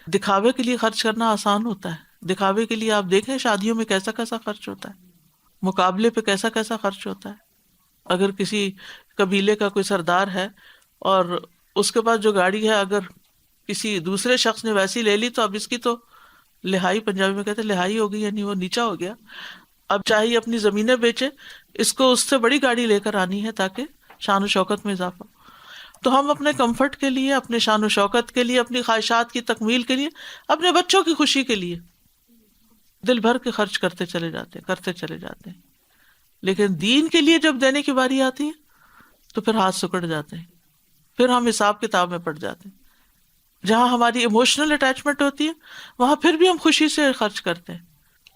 دکھاوے کے لیے خرچ کرنا آسان ہوتا ہے. دکھاوے کے لیے آپ دیکھیں شادیوں میں کیسا کیسا خرچ ہوتا ہے، مقابلے پہ کیسا کیسا خرچ ہوتا ہے. اگر کسی قبیلے کا کوئی سردار ہے اور اس کے پاس جو گاڑی ہے اگر کسی دوسرے شخص نے ویسی لے لی تو اب اس کی تو لہائی، پنجابی میں کہتے ہیں لہائی ہو گئی، یعنی وہ نیچا ہو گیا. اب چاہیے اپنی زمینیں بیچے، اس کو اس سے بڑی گاڑی لے کر آنی ہے تاکہ شان و شوکت میں اضافہ. تو ہم اپنے کمفرٹ کے لیے، اپنے شان و شوکت کے لیے، اپنی خواہشات کی تکمیل کے لیے، اپنے بچوں کی خوشی کے لیے دل بھر کے خرچ کرتے چلے جاتے ہیں. لیکن دین کے لیے جب دینے کی باری آتی ہے تو پھر ہاتھ سکڑ جاتے ہیں، پھر ہم حساب کتاب میں پڑ جاتے ہیں. جہاں ہماری ایموشنل اٹیچمنٹ ہوتی ہے وہاں پھر بھی ہم خوشی سے خرچ کرتے ہیں.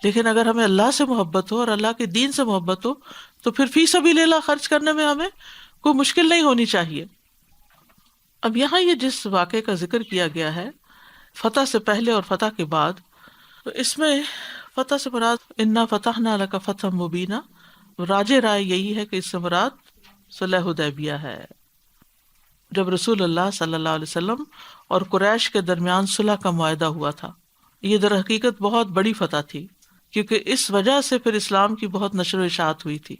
لیکن اگر ہمیں اللہ سے محبت ہو اور اللہ کے دین سے محبت ہو تو پھر فی سبیل اللہ خرچ کرنے میں ہمیں کوئی مشکل نہیں ہونی چاہیے. اب یہاں یہ جس واقعے کا ذکر کیا گیا ہے فتح سے پہلے اور فتح کے بعد، تو اس میں فتح سے مراد انا فتحنا لک فتحا مبینا، راجہ رائے یہی ہے کہ اس سے مراد صلح حدیبیہ ہے، جب رسول اللہ صلی اللہ علیہ وسلم اور قریش کے درمیان صلح کا معاہدہ ہوا تھا. یہ در حقیقت بہت بڑی فتح تھی کیونکہ اس وجہ سے پھر اسلام کی بہت نشر و اشاعت ہوئی تھی،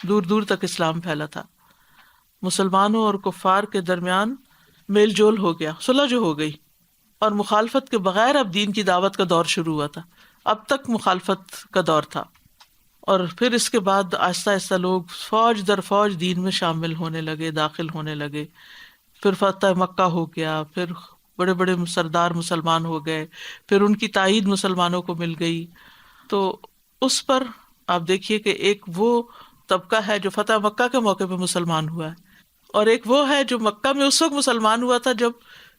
دور دور تک اسلام پھیلا تھا، مسلمانوں اور کفار کے درمیان میل جول ہو گیا، صلح جو ہو گئی، اور مخالفت کے بغیر اب دین کی دعوت کا دور شروع ہوا تھا. اب تک مخالفت کا دور تھا، اور پھر اس کے بعد آہستہ آہستہ لوگ فوج در فوج دین میں شامل ہونے لگے، داخل ہونے لگے. پھر فتح مکہ ہو گیا، پھر بڑے بڑے سردار مسلمان ہو گئے، پھر ان کی تائید مسلمانوں کو مل گئی. تو اس پر آپ دیکھیے کہ ایک وہ طبقہ ہے جو فتح مکہ کے موقع پہ مسلمان ہوا ہے، اور ایک وہ ہے جو مکہ میں اس وقت مسلمان ہوا تھا جب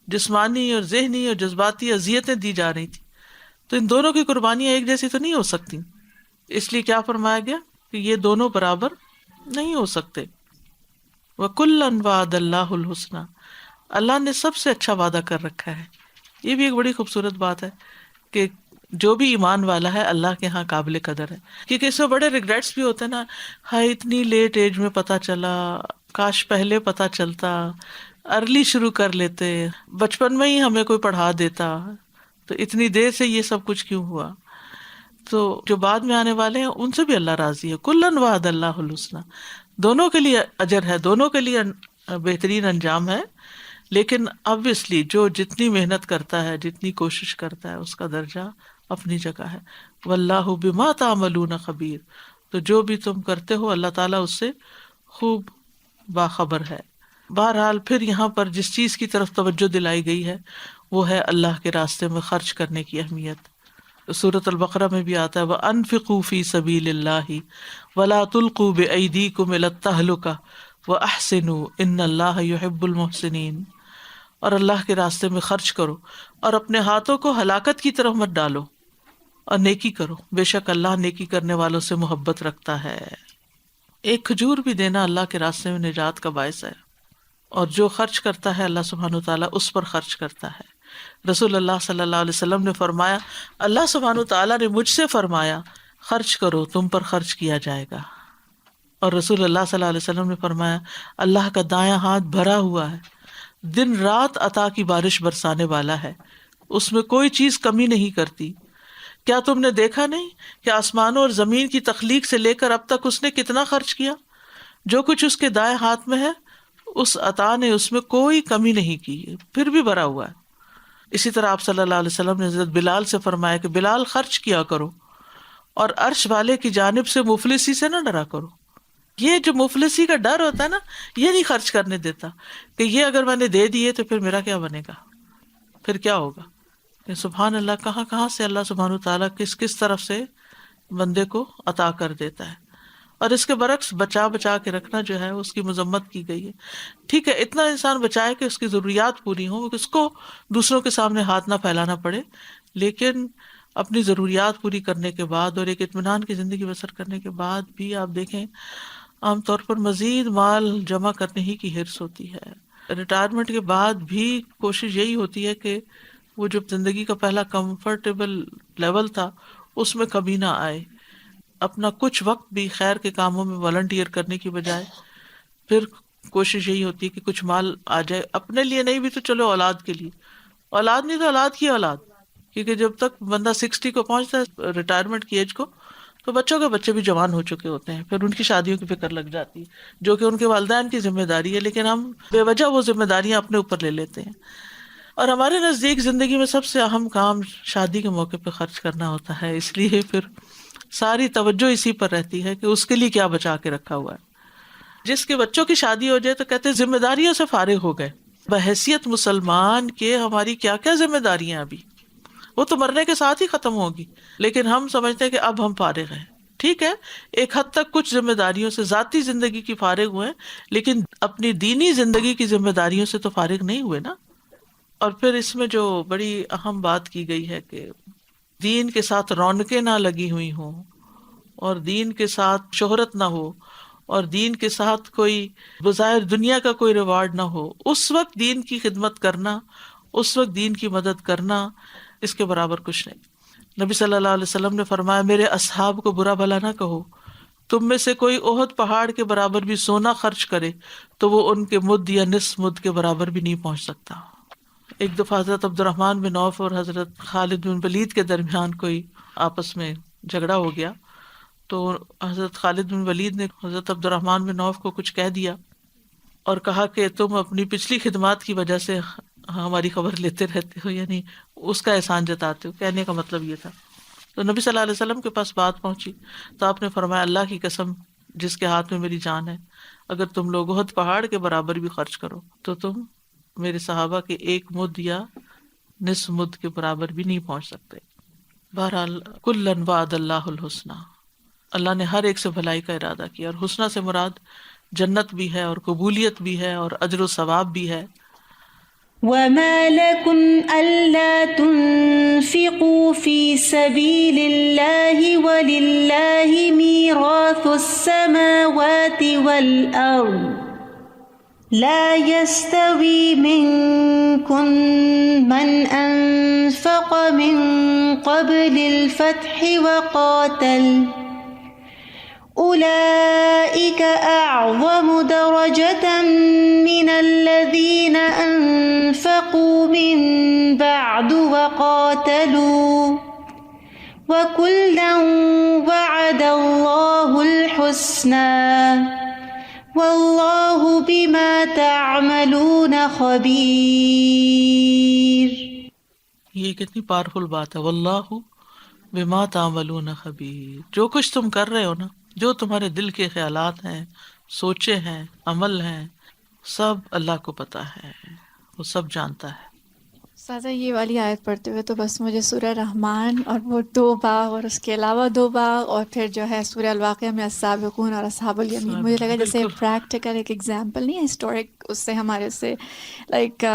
جسمانی اور ذہنی اور جذباتی اذیتیں دی جا رہی تھی. تو ان دونوں کی قربانیاں ایک جیسی تو نہیں ہو سکتی، اس لیے کیا فرمایا گیا کہ یہ دونوں برابر نہیں ہو سکتے. وَكُلًّا وَعَدَ اللَّهُ الْحُسْنَى، اللہ نے سب سے اچھا وعدہ کر رکھا ہے. یہ بھی ایک بڑی خوبصورت بات ہے کہ جو بھی ایمان والا ہے اللہ کے ہاں قابل قدر ہے، کیونکہ اس میں بڑے ریگریٹس بھی ہوتے ہیں نا، ہائی اتنی لیٹ ایج میں پتہ چلا، کاش پہلے پتہ چلتا، ارلی شروع کر لیتے، بچپن میں ہی ہمیں کوئی پڑھا دیتا، تو اتنی دیر سے یہ سب کچھ کیوں ہوا. تو جو بعد میں آنے والے ہیں ان سے بھی اللہ راضی ہے. کلن وعد اللہ الحسنى، دونوں کے لیے اجر ہے، دونوں کے لیے بہترین انجام ہے. لیکن obviously جو جتنی محنت کرتا ہے، جتنی کوشش کرتا ہے، اس کا درجہ اپنی جگہ ہے. واللہ بما تعملون خبیر، تو جو بھی تم کرتے ہو اللہ تعالیٰ اس سے خوب باخبر ہے. بہرحال پھر یہاں پر جس چیز کی طرف توجہ دلائی گئی ہے وہ ہے اللہ کے راستے میں خرچ کرنے کی اہمیت. سورۃ البقرہ میں بھی آتا ہے وَأَنفِقُوا فِي سَبِيلِ اللَّهِ وَلَا تُلْقُوا بِأَيْدِيكُمْ إِلَى التَّهْلُكَةِ وَأَحْسِنُوا إِنَّ اللَّهَ يُحِبُّ الْمُحْسِنِينَ، اور اللہ کے راستے میں خرچ کرو اور اپنے ہاتھوں کو ہلاکت کی طرف مت ڈالو، اور نیکی کرو، بے شک اللہ نیکی کرنے والوں سے محبت رکھتا ہے۔ ایک کھجور بھی دینا اللہ کے راستے میں نجات کا باعث ہے، اور جو خرچ کرتا ہے اللہ سبحانہ وتعالیٰ اس پر خرچ کرتا ہے۔ رسول اللہ صلی اللہ علیہ وسلم نے فرمایا، اللہ سبحانہ وتعالیٰ نے مجھ سے فرمایا خرچ کرو تم پر خرچ کیا جائے گا، اور رسول اللہ صلی اللہ علیہ وسلم نے فرمایا اللہ کا دایاں ہاتھ بھرا ہوا ہے، دن رات عطا کی بارش برسانے والا ہے، اس میں کوئی چیز کمی نہیں کرتی۔ کیا تم نے دیکھا نہیں کہ آسمانوں اور زمین کی تخلیق سے لے کر اب تک اس نے کتنا خرچ کیا؟ جو کچھ اس کے دائیں ہاتھ میں ہے اس عطا نے اس میں کوئی کمی نہیں کی، پھر بھی بھرا ہوا ہے۔ اسی طرح آپ صلی اللہ علیہ وسلم نے حضرت بلال سے فرمایا کہ بلال خرچ کیا کرو اور عرش والے کی جانب سے مفلسی سے نہ ڈرا کرو۔ یہ جو مفلسی کا ڈر ہوتا ہے نا، یہ نہیں خرچ کرنے دیتا کہ یہ اگر میں نے دے دیے تو پھر میرا کیا بنے گا، پھر کیا ہوگا۔ کہ سبحان اللہ، کہاں کہاں سے اللہ سبحانہ تعالیٰ کس کس طرف سے بندے کو عطا کر دیتا ہے، اور اس کے برعکس بچا بچا کے رکھنا جو ہے اس کی مذمت کی گئی ہے۔ ٹھیک ہے، اتنا انسان بچائے کہ اس کی ضروریات پوری ہوں، اس کو دوسروں کے سامنے ہاتھ نہ پھیلانا پڑے، لیکن اپنی ضروریات پوری کرنے کے بعد اور ایک اطمینان کی زندگی بسر کرنے کے بعد بھی آپ دیکھیں عام طور پر مزید مال جمع کرنے ہی کی حرص ہوتی ہے۔ ریٹائرمنٹ کے بعد بھی کوشش یہی ہوتی ہے کہ وہ جو زندگی کا پہلا کمفرٹیبل لیول تھا اس میں کمی نہ آئے، اپنا کچھ وقت بھی خیر کے کاموں میں والنٹیئر کرنے کی بجائے پھر کوشش یہی ہوتی ہے کہ کچھ مال آ جائے، اپنے لیے نہیں بھی تو چلو اولاد کے لیے، اولاد نہیں تو اولاد کی اولاد، کیونکہ جب تک بندہ 60 کو پہنچتا ہے ریٹائرمنٹ کی ایج کو تو بچوں کے بچے بھی جوان ہو چکے ہوتے ہیں، پھر ان کی شادیوں کی فکر لگ جاتی ہے جو کہ ان کے والدین کی ذمہ داری ہے، لیکن ہم بے وجہ وہ ذمہ داریاں اپنے اوپر لے لیتے ہیں۔ اور ہمارے نزدیک زندگی میں سب سے اہم کام شادی کے موقع پہ خرچ کرنا ہوتا ہے، اس لیے پھر ساری توجہ اسی پر رہتی ہے کہ اس کے لیے کیا بچا کے رکھا ہوا ہے۔ جس کے بچوں کی شادی ہو جائے تو کہتے ہیں ذمہ داریوں سے فارغ ہو گئے۔ بحیثیت مسلمان کے ہماری کیا کیا ذمہ داریاں، ابھی وہ تو مرنے کے ساتھ ہی ختم ہوگی، لیکن ہم سمجھتے ہیں کہ اب ہم فارغ ہیں۔ ٹھیک ہے، ایک حد تک کچھ ذمہ داریوں سے ذاتی زندگی کی فارغ ہوئے، لیکن اپنی دینی زندگی کی ذمہ داریوں سے تو فارغ نہیں ہوئے نا۔ اور پھر اس میں جو بڑی اہم بات کی گئی ہے کہ دین کے ساتھ رونقیں نہ لگی ہوئی ہوں، اور دین کے ساتھ شہرت نہ ہو، اور دین کے ساتھ کوئی بظاہر دنیا کا کوئی ریوارڈ نہ ہو، اس وقت دین کی خدمت کرنا، اس وقت دین کی مدد کرنا، اس کے برابر کچھ نہیں۔ نبی صلی اللہ علیہ وسلم نے فرمایا میرے اصحاب کو برا بھلا نہ کہو، تم میں سے کوئی احد پہاڑ کے برابر بھی سونا خرچ کرے تو وہ ان کے مد یا نصف مد کے برابر بھی نہیں پہنچ سکتا۔ ایک دفعہ حضرت عبد الرحمن بن عوف اور حضرت خالد بن ولید کے درمیان کوئی آپس میں جھگڑا ہو گیا، تو حضرت خالد بن ولید نے حضرت عبد الرحمن بن عوف کو کچھ کہہ دیا اور کہا کہ تم اپنی پچھلی خدمات کی وجہ سے ہماری خبر لیتے رہتے ہو، یعنی اس کا احسان جتاتے ہو، کہنے کا مطلب یہ تھا۔ تو نبی صلی اللہ علیہ وسلم کے پاس بات پہنچی تو آپ نے فرمایا اللہ کی قسم جس کے ہاتھ میں میری جان ہے، اگر تم لوگ احد پہاڑ کے برابر بھی خرچ کرو تو تم میرے صحابہ کے ایک مد یا نصف مد کے برابر بھی نہیں پہنچ سکتے۔ بہرحال کلًا وعد اللہ الحسنی، اللہ نے ہر ایک سے بھلائی کا ارادہ کیا، اور حسنہ سے مراد جنت بھی ہے اور قبولیت بھی ہے اور اجر و ثواب بھی ہے۔ وما لكم ألا تنفقوا في سبيل الله ولله ميراث السماوات والأرض لا يستوي منكم من أنفق من قبل الفتح وقاتل أولئك أعظم درجة من الذين أنفقوا من بعد وقاتلوا وكلا وعد الله الحسنى والله بما تعملون خبير۔ یہ کتنی پاورفل بات ہے، واللہ بما تعملون خبیر، جو کچھ تم کر رہے ہو نا، جو تمہارے دل کے خیالات ہیں، سوچے ہیں، عمل ہیں، سب اللہ کو پتا ہے، وہ سب جانتا ہے۔ سادہ یہ والی آیت پڑھتے ہوئے تو بس مجھے سورہ رحمان اور وہ 2 باغ اور اس کے علاوہ 2 باغ اور پھر جو ہے سورہ الواقعہ میں السابقون اور اصحاب الیمین، مجھے لگا جیسے بالکل پریکٹیکل ایک ایگزامپل نہیں ہے ہسٹورک، اس سے ہمارے سے لائک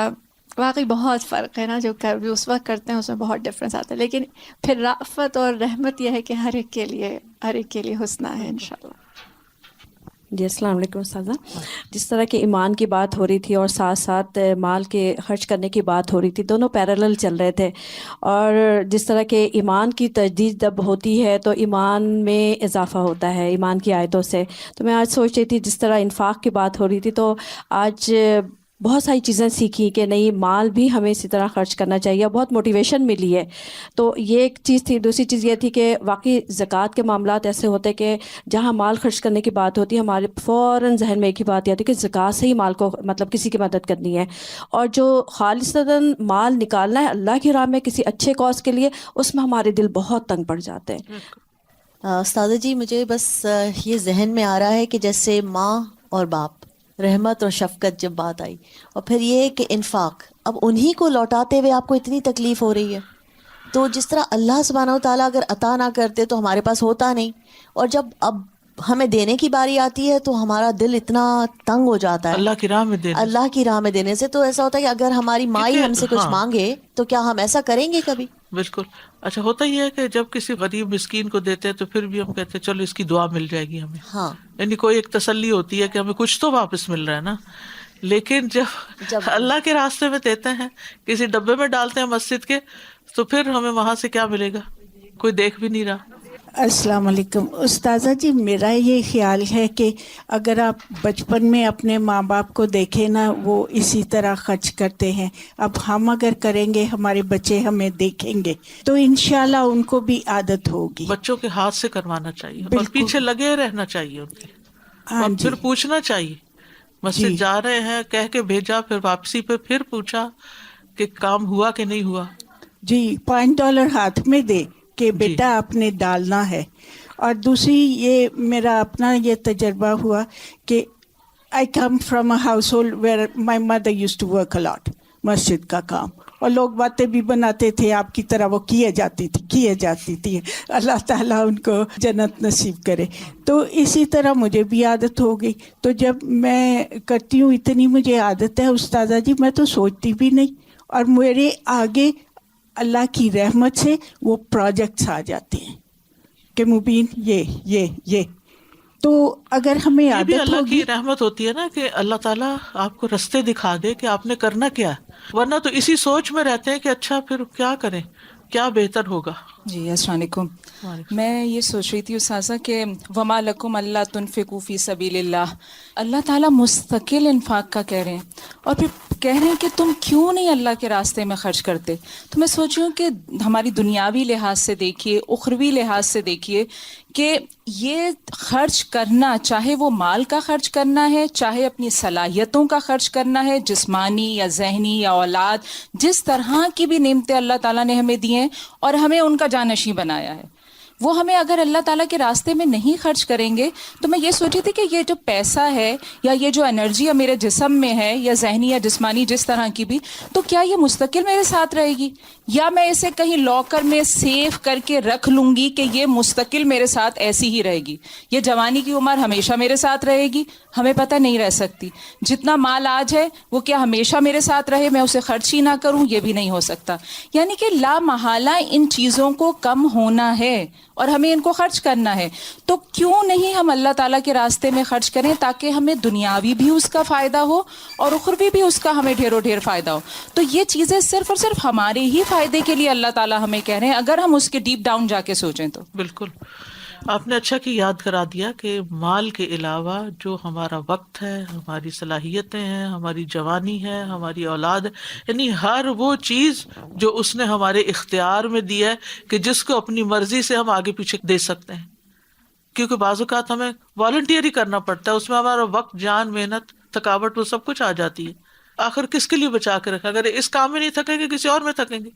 واقعی بہت فرق ہے نا، جو اس وقت کرتے ہیں اس میں بہت ڈفرینس آتا ہے، لیکن پھر رافت اور رحمت یہ ہے کہ ہر ایک کے لیے حسنہ ہے انشاءاللہ۔ جی السلام علیکم استاذہ، جس طرح کہ ایمان کی بات ہو رہی تھی اور ساتھ ساتھ مال کے خرچ کرنے کی بات ہو رہی تھی، دونوں پیرالل چل رہے تھے، اور جس طرح کہ ایمان کی تجدید جب ہوتی ہے تو ایمان میں اضافہ ہوتا ہے ایمان کی آیتوں سے، تو میں آج سوچ رہی تھی جس طرح انفاق کی بات ہو رہی تھی تو آج بہت ساری چیزیں سیکھی کہ نہیں مال بھی ہمیں اسی طرح خرچ کرنا چاہیے، بہت موٹیویشن ملی ہے، تو یہ ایک چیز تھی۔ دوسری چیز یہ تھی کہ واقعی زکوٰۃ کے معاملات ایسے ہوتے کہ جہاں مال خرچ کرنے کی بات ہوتی ہے ہمارے فوراً ذہن میں ایک ہی بات یہ آتی ہے کہ زکوٰۃ سے ہی مال کو مطلب کسی کی مدد کرنی ہے، اور جو خالصتاً مال نکالنا ہے اللہ کی راہ میں کسی اچھے کاز کے لیے، اس میں ہمارے دل بہت تنگ پڑ جاتے ہیں۔ استاذہ جی مجھے بس یہ ذہن میں آ رہا ہے کہ جیسے ماں اور باپ، رحمت اور شفقت جب بات آئی، اور پھر یہ کہ انفاق، اب انہی کو لوٹاتے ہوئے آپ کو اتنی تکلیف ہو رہی ہے، تو جس طرح اللہ سبحانہ و تعالیٰ اگر عطا نہ کرتے تو ہمارے پاس ہوتا نہیں، اور جب اب ہمیں دینے کی باری آتی ہے تو ہمارا دل اتنا تنگ ہو جاتا ہے اللہ کی راہ میں دینے اللہ کی راہ میں دینے سے، تو ایسا ہوتا ہے کہ اگر ہماری ماں ہی ہم سے کچھ مانگے تو کیا ہم ایسا کریں گے کبھی؟ بالکل۔ اچھا ہوتا ہی ہے کہ جب کسی غریب مسکین کو دیتے ہیں تو پھر بھی ہم کہتے ہیں چلو اس کی دعا مل جائے گی ہمیں، ہاں، یعنی کوئی ایک تسلی ہوتی ہے کہ ہمیں کچھ تو واپس مل رہا ہے نا، لیکن جب اللہ کے راستے میں دیتے ہیں، کسی ڈبے میں ڈالتے ہیں مسجد کے، تو پھر ہمیں وہاں سے کیا ملے گا؟ کوئی دیکھ بھی نہیں رہا۔ السلام علیکم استاذہ جی، میرا یہ خیال ہے کہ اگر آپ بچپن میں اپنے ماں باپ کو دیکھیں نا وہ اسی طرح خرچ کرتے ہیں، اب ہم اگر کریں گے ہمارے بچے ہمیں دیکھیں گے تو انشاءاللہ ان کو بھی عادت ہوگی۔ بچوں کے ہاتھ سے کروانا چاہیے اور بالکل، پیچھے لگے رہنا چاہیے ان کے، ہاں اور جی پھر پوچھنا چاہیے، مسجد جی جا رہے ہیں کہہ کے بھیجا، پھر واپسی پہ پھر پوچھا کہ کام ہوا کہ نہیں ہوا۔ جی، $5 ہاتھ میں دے کہ جی بیٹا آپ نے ڈالنا ہے۔ اور دوسری یہ میرا اپنا یہ تجربہ ہوا کہ I come from a household where my mother use to work a lot, مسجد کا کام، اور لوگ باتیں بھی بناتے تھے آپ کی طرح، وہ کیے جاتی تھی، اللہ تعالیٰ ان کو جنت نصیب کرے۔ تو اسی طرح مجھے بھی عادت ہو گئی، تو جب میں کرتی ہوں اتنی مجھے عادت ہے استاذہ جی، میں تو سوچتی بھی نہیں، اور میرے آگے اللہ کی رحمت سے وہ پروجیکٹس آ جاتے ہیں کہ مبین یہ تو اگر ہمیں یہ بھی عادت اللہ ہوگی۔ کی رحمت ہوتی ہے نا کہ اللہ تعالیٰ آپ کو رستے دکھا دے کہ آپ نے کرنا کیا ہے، ورنہ تو اسی سوچ میں رہتے ہیں کہ اچھا پھر کیا کریں، کیا بہتر ہوگا۔ جی السلام علیکم، میں یہ سوچ رہی تھی استاذہ کہ وما لکم اللہ تنفقوا فی سبیل اللہ، اللہ تعالیٰ مستقل انفاق کا کہہ رہے ہیں، اور پھر کہہ رہے ہیں کہ تم کیوں نہیں اللہ کے راستے میں خرچ کرتے۔ تو میں سوچ رہی ہوں کہ ہماری دنیاوی لحاظ سے دیکھیے، اخروی لحاظ سے دیکھیے کہ یہ خرچ کرنا، چاہے وہ مال کا خرچ کرنا ہے، چاہے اپنی صلاحیتوں کا خرچ کرنا ہے، جسمانی یا ذہنی یا اولاد، جس طرح کی بھی نعمتیں اللہ تعالیٰ نے ہمیں دی ہیں اور ہمیں ان کا جانشین بنایا ہے، وہ ہمیں اگر اللہ تعالیٰ کے راستے میں نہیں خرچ کریں گے تو میں یہ سوچی تھی کہ یہ جو پیسہ ہے یا یہ جو انرجی میرے جسم میں ہے یا ذہنی یا جسمانی جس طرح کی بھی، تو کیا یہ مستقل میرے ساتھ رہے گی، یا میں اسے کہیں لاکر میں سیو کر کے رکھ لوں گی کہ یہ مستقل میرے ساتھ ایسی ہی رہے گی، یہ جوانی کی عمر ہمیشہ میرے ساتھ رہے گی، ہمیں پتہ نہیں رہ سکتی۔ جتنا مال آج ہے وہ کیا ہمیشہ میرے ساتھ رہے، میں اسے خرچ ہی نہ کروں، یہ بھی نہیں ہو سکتا۔ یعنی کہ لا محالہ ان چیزوں کو کم ہونا ہے اور ہمیں ان کو خرچ کرنا ہے، تو کیوں نہیں ہم اللہ تعالیٰ کے راستے میں خرچ کریں تاکہ ہمیں دنیاوی بھی اس کا فائدہ ہو اور اخروی بھی اس کا ہمیں ڈھیر و ڈھیر فائدہ ہو۔ تو یہ چیزیں صرف اور صرف ہمارے ہی فائدے کے لیے اللہ تعالیٰ ہمیں کہہ رہے ہیں، اگر ہم اس کے ڈیپ ڈاؤن جا کے سوچیں تو۔ بالکل، آپ نے اچھا کہ یاد کرا دیا کہ مال کے علاوہ جو ہمارا وقت ہے، ہماری صلاحیتیں ہیں، ہماری جوانی ہے، ہماری اولاد ہے، یعنی ہر وہ چیز جو اس نے ہمارے اختیار میں دی ہے کہ جس کو اپنی مرضی سے ہم آگے پیچھے دے سکتے ہیں، کیونکہ بعض اوقات ہمیں والنٹیئر ہی کرنا پڑتا ہے، اس میں ہمارا وقت، جان، محنت، تھکاوٹ، وہ سب کچھ آ جاتی ہے۔ آخر کس کے لیے بچا کے رکھا؟ اگر اس کام میں نہیں تھکیں گے کسی اور میں تھکیں گے،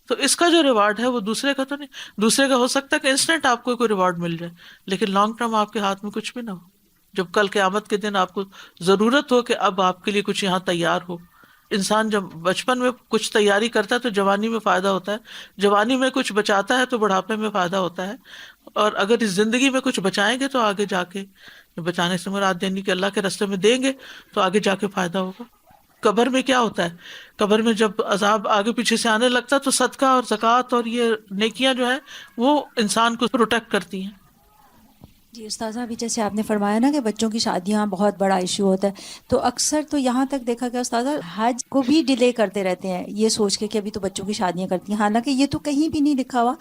تو اس کا جو ریوارڈ ہے وہ دوسرے کا تو نہیں۔ دوسرے کا ہو سکتا ہے کہ انسٹنٹ آپ کو کوئی ریوارڈ مل جائے، لیکن لانگ ٹرم آپ کے ہاتھ میں کچھ بھی نہ ہو، جب کل قیامت کے دن آپ کو ضرورت ہو کہ اب آپ کے لیے کچھ یہاں تیار ہو، انسان جب بچپن میں کچھ تیاری کرتا ہے تو جوانی میں فائدہ ہوتا ہے، جوانی میں کچھ بچاتا ہے تو بڑھاپے میں فائدہ ہوتا ہے، اور اگر اس زندگی میں کچھ بچائیں گے تو آگے جا کے، بچانے سے مراد یعنی کہ اللہ کے راستے میں دیں گے تو آگے جا کے فائدہ ہوگا۔ قبر میں کیا ہوتا ہے؟ قبر میں جب عذاب آگے پیچھے سے آنے لگتا ہے تو صدقہ اور زکوٰۃ اور یہ نیکیاں جو ہیں وہ انسان کو پروٹیکٹ کرتی ہیں۔ جی استاذہ، ابھی جیسے آپ نے فرمایا نا کہ بچوں کی شادیاں بہت بڑا ایشو ہوتا ہے، تو اکثر تو یہاں تک دیکھا گیا استاذہ حج کو بھی ڈیلے کرتے رہتے ہیں یہ سوچ کے کہ ابھی تو بچوں کی شادیاں کرتی ہیں، حالانکہ یہ تو کہیں بھی نہیں لکھا ہوا،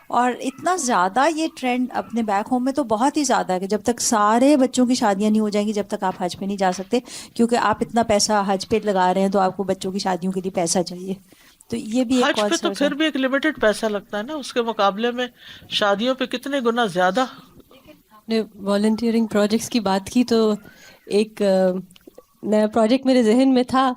اور اتنا زیادہ یہ ٹرینڈ اپنے بیک ہوم میں تو بہت ہی زیادہ ہے کہ جب تک سارے بچوں کی شادیاں نہیں ہو جائیں گی جب تک آپ حج پہ نہیں جا سکتے، کیونکہ آپ اتنا پیسہ حج پہ لگا رہے ہیں تو آپ کو بچوں کی شادیوں کے لیے پیسہ چاہیے۔ تو یہ بھی حج پہ تو پھر بھی ایک لمیٹڈ پیسہ لگتا ہے نا، اس کے مقابلے میں شادیوں پہ کتنے گنا زیادہ۔ نے والنٹیئرنگ پروجیکٹس کی بات کی تو ایک نیا پروجیکٹ میرے ذہن میں تھا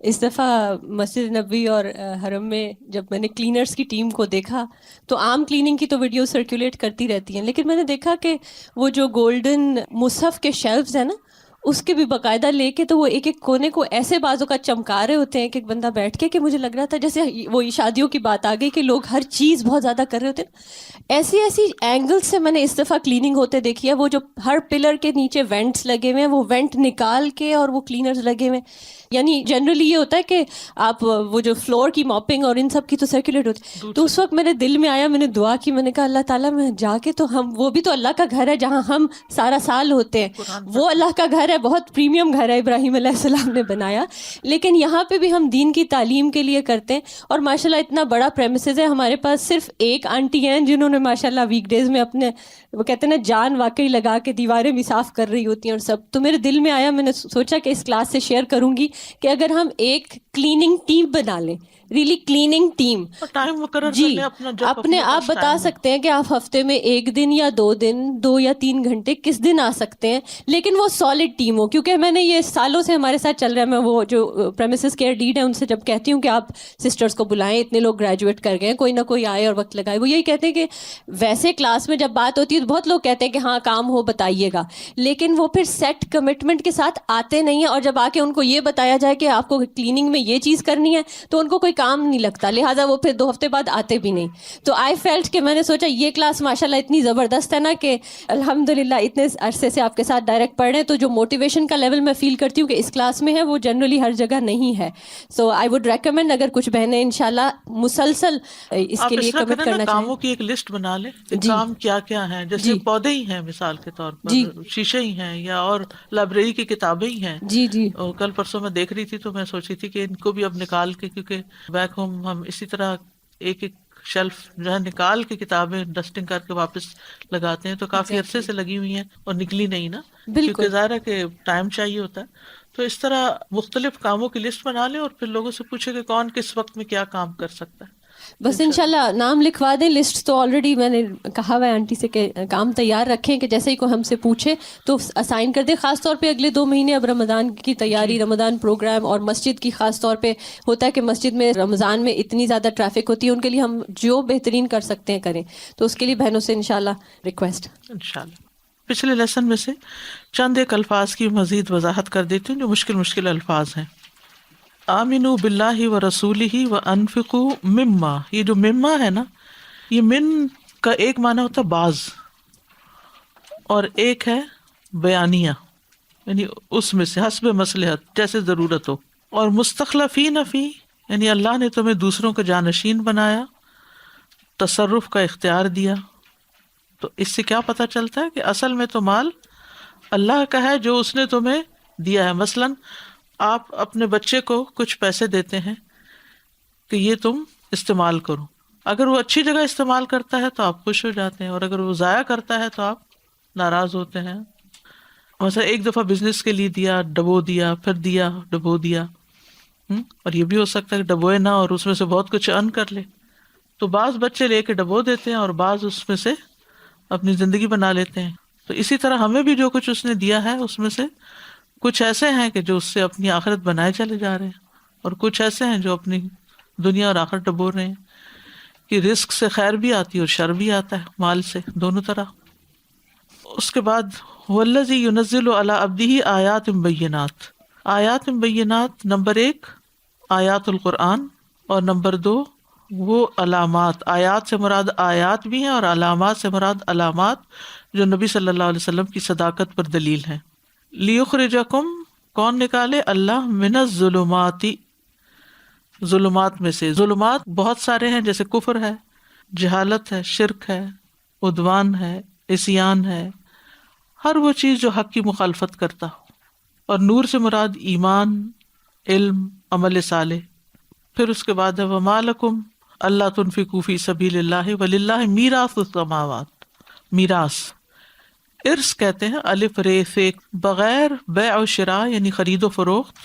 اس دفعہ مسجد نبوی اور حرم میں جب میں نے کلینرز کی ٹیم کو دیکھا تو عام کلیننگ کی تو ویڈیو سرکولیٹ کرتی رہتی ہیں، لیکن میں نے دیکھا کہ وہ جو گولڈن مصحف کے شیلفز ہیں نا اس کے بھی باقاعدہ لے کے تو وہ ایک ایک کونے کو ایسے بازو کا چمکا رہے ہوتے ہیں ایک ایک بندہ بیٹھ کے، کہ مجھے لگ رہا تھا جیسے وہ شادیوں کی بات آ گئی کہ لوگ ہر چیز بہت زیادہ کر رہے ہوتے ہیں۔ ایسی ایسی اینگل سے میں نے اس دفعہ کلیننگ ہوتے دیکھی ہے، وہ جو ہر پلر کے نیچے وینٹس لگے ہوئے ہیں وہ وینٹ نکال کے اور وہ کلینرز لگے ہوئے ہیں، یعنی جنرلی یہ ہوتا ہے کہ آپ وہ جو فلور کی ماپنگ اور ان سب کی تو سرکولیٹ ہوتی ہے۔ تو اس وقت میرے دل میں آیا، میں نے دعا کی، میں نے کہا اللہ تعالیٰ میں جا کے تو ہم وہ بھی تو اللہ کا گھر ہے جہاں ہم سارا سال ہوتے ہیں، وہ اللہ کا گھر ہے، بہت پریمیم گھر ہے ابراہیم علیہ السلام نے بنایا، لیکن یہاں پہ بھی ہم دین کی تعلیم کے لیے کرتے ہیں، اور ماشاءاللہ اتنا بڑا پریمیسز ہے، ہمارے پاس صرف ایک آنٹی ہیں جنہوں نے ماشاءاللہ ویک ڈیز میں اپنے وہ کہتے ہیں نا جان واقعی لگا کے دیواریں بھی صاف کر رہی ہوتی ہیں اور سب۔ تو میرے دل میں آیا، میں نے سوچا کہ اس کلاس سے شیئر کروں گی کہ اگر ہم ایک کلیننگ ٹیم بنا لیں، ریلی کلیننگ ٹیم، ٹائم مقرر جی اپنے آپ بتا سکتے ہیں کہ آپ ہفتے میں 1 دن یا 2 دن 2 یا 3 گھنٹے کس دن آ سکتے ہیں، لیکن وہ سالڈ ٹیم ہو، کیونکہ میں نے یہ سالوں سے ہمارے ساتھ چل رہا ہے، میں وہ جو پریمیسز کیئر لیڈ ہے ان سے جب کہتی ہوں کہ آپ سسٹرز کو بلائیں، اتنے لوگ گریجویٹ کر گئے، کوئی نہ کوئی آئے اور وقت لگائے، وہ یہی کہتے ہیں کہ ویسے کلاس میں جب بات ہوتی ہے تو بہت لوگ کہتے ہیں کہ ہاں کام ہو بتائیے گا، لیکن وہ پھر سیٹ کمٹمنٹ کے ساتھ آتے نہیں ہیں، اور جب آ کے ان کو یہ بتایا جائے کہ آپ کو کلیننگ میں یہ چیز کرنی ہے تو ان کو کوئی کام نہیں لگتا، لہٰذا وہ پھر 2 ہفتے بعد آتے بھی نہیں۔ تو آئی فیلٹ کہ میں نے سوچا یہ کلاس ماشاءاللہ اتنی زبردست ہے نا کہ الحمدللہ اتنے عرصے سے آپ کے ساتھ ڈائریکٹ پڑھ رہے ہیں، تو جو موٹیویشن کا لیول میں فیل کرتی ہوں کہ اس کلاس میں ہے وہ جنرلی ہر جگہ نہیں ہے۔ سو آئی وڈ ریکمینڈ اگر کچھ بہنیں انشاءاللہ مسلسل اس کے لیے کمٹ کرنا چاہیں، کاموں کی ایک لسٹ بنا لیں، کام کیا کیا ہیں، جیسے پودے ہی ہیں مثال کے طور پر، شیشے ہی ہیں، یا اور لائبریری کی کتابیں ہی ہیں۔ جی جی کل پرسوں میں دیکھ رہی تھی تو میں سوچ رہی تھی کہ ان کو بھی اب نکال کے، کیونکہ بیک ہوم ہم اسی طرح ایک ایک شیلف جو ہے نکال کے کتابیں ڈسٹنگ کر کے واپس لگاتے ہیں، تو کافی عرصے سے لگی ہوئی ہیں اور نکلی نہیں نا، کیونکہ ظاہر ہے کہ ٹائم چاہیے ہوتا ہے۔ تو اس طرح مختلف کاموں کی لسٹ بنا لیں اور پھر لوگوں سے پوچھیں کہ کون کس وقت میں کیا کام کر سکتا ہے۔ بس انشاءاللہ نام لکھوا دیں، لسٹ تو آلریڈی میں نے کہا ہوا ہے آنٹی سے کہ کام تیار رکھیں کہ جیسے ہی کوئی ہم سے پوچھے تو اسائن کر دیں، خاص طور پہ اگلے 2 مہینے اب رمضان کی تیاری، رمضان پروگرام، اور مسجد کی خاص طور پہ ہوتا ہے کہ مسجد میں رمضان میں اتنی زیادہ ٹریفک ہوتی ہے، ان کے لیے ہم جو بہترین کر سکتے ہیں کریں، تو اس کے لیے بہنوں سے انشاءاللہ ریکویسٹ۔ انشاءاللہ پچھلے لیسن میں سے چند ایک الفاظ کی مزید وضاحت کر دیتی ہوں جو مشکل الفاظ ہیں۔ آمنوا باللہ و رسولہ و انفقوا مما، یہ جو مما ہے نا، یہ من کا ایک معنی ہوتا ہے بعض، اور ایک ہے بیانیہ، یعنی اس میں سے حسب مصلحت، جیسے ضرورت ہو، اور مستخلفین فی، یعنی اللہ نے تمہیں دوسروں کا جانشین بنایا، تصرف کا اختیار دیا۔ تو اس سے کیا پتہ چلتا ہے کہ اصل میں تو مال اللہ کا ہے جو اس نے تمہیں دیا ہے۔ مثلاً آپ اپنے بچے کو کچھ پیسے دیتے ہیں کہ یہ تم استعمال کرو، اگر وہ اچھی جگہ استعمال کرتا ہے تو آپ خوش ہو جاتے ہیں، اور اگر وہ ضائع کرتا ہے تو آپ ناراض ہوتے ہیں۔ مثلا ایک دفعہ بزنس کے لیے دیا، ڈبو دیا، پھر دیا، ڈبو دیا، اور یہ بھی ہو سکتا ہے کہ ڈبوئے نہ اور اس میں سے بہت کچھ ارن کر لے۔ تو بعض بچے لے کے ڈبو دیتے ہیں اور بعض اس میں سے اپنی زندگی بنا لیتے ہیں۔ تو اسی طرح ہمیں بھی جو کچھ اس نے دیا ہے اس میں سے کچھ ایسے ہیں کہ جو اس سے اپنی آخرت بنائے چلے جا رہے ہیں، اور کچھ ایسے ہیں جو اپنی دنیا اور آخرت ڈبو رہے ہیں، کہ رزق سے خیر بھی آتی ہے اور شر بھی آتا ہے، مال سے دونوں طرح۔ اس کے بعد والذی ینزل علی عبدہ آیات بینات، آیات بینات نمبر 1 آیات القرآن، اور نمبر 2 وہ علامات. آیات سے مراد آیات بھی ہیں اور علامات سے مراد علامات جو نبی صلی اللہ علیہ وسلم کی صداقت پر دلیل ہیں. لیخرجکم، کون نکالے؟ اللہ. من الظلمات، ظلمات میں سے. ظلمات بہت سارے ہیں، جیسے کفر ہے، جہالت ہے، شرک ہے، عدوان ہے، عصیان ہے، ہر وہ چیز جو حق کی مخالفت کرتا ہو. اور نور سے مراد ایمان، علم، عمل صالح. پھر اس کے بعد ہے وما لکم اللہ تنفقوا فی سبیل اللہ وللہ میراث السماوات. میراث ارث کہتے ہیں، الف رے سے، بغیر بیع و شراء یعنی خرید و فروخت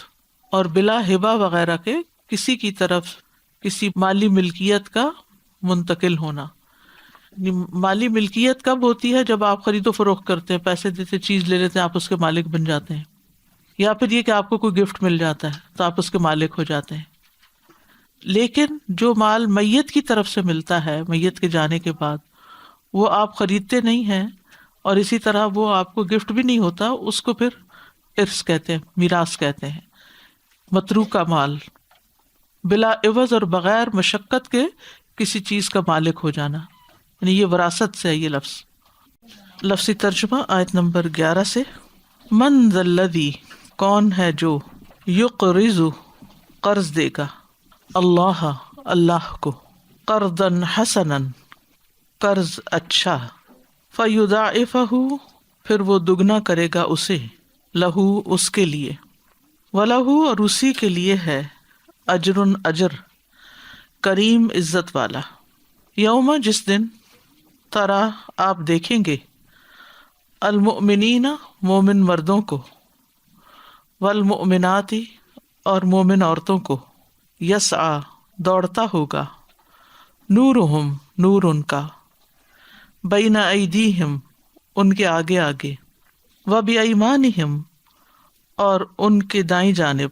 اور بلا ہبہ وغیرہ کے کسی کی طرف کسی مالی ملکیت کا منتقل ہونا. یعنی مالی ملکیت کب ہوتی ہے؟ جب آپ خرید و فروخت کرتے ہیں، پیسے دیتے، چیز لے لیتے ہیں، آپ اس کے مالک بن جاتے ہیں. یا پھر یہ کہ آپ کو کوئی گفٹ مل جاتا ہے تو آپ اس کے مالک ہو جاتے ہیں. لیکن جو مال میت کی طرف سے ملتا ہے، میت کے جانے کے بعد، وہ آپ خریدتے نہیں ہیں اور اسی طرح وہ آپ کو گفٹ بھی نہیں ہوتا، اس کو پھر ارث کہتے ہیں، میراث کہتے ہیں. متروکہ مال، بلا عوض اور بغیر مشقت کے کسی چیز کا مالک ہو جانا، یعنی یہ وراثت سے ہے. یہ لفظ لفظی ترجمہ آیت نمبر 11 سے. من ذا الذی، کون ہے جو، یقرض قرض دے گا، اللہ اللہ کو، قرضا حسنا قرض اچھا، فیضاعفہ پھر وہ دگنا کرے گا اسے، لہو اس کے لیے، ولہ اور اسی کے لیے ہے، اجر اجر، کریم عزت والا. یوم جس دن، ترا آپ دیکھیں گے، المؤمنین مومن مردوں کو، والمؤمنات اور مومن عورتوں کو، یسعی دوڑتا ہوگا، نورہم نور ان کا، بین ایدیہم ان کے آگے آگے، وبایمانہم اور ان کے دائیں جانب،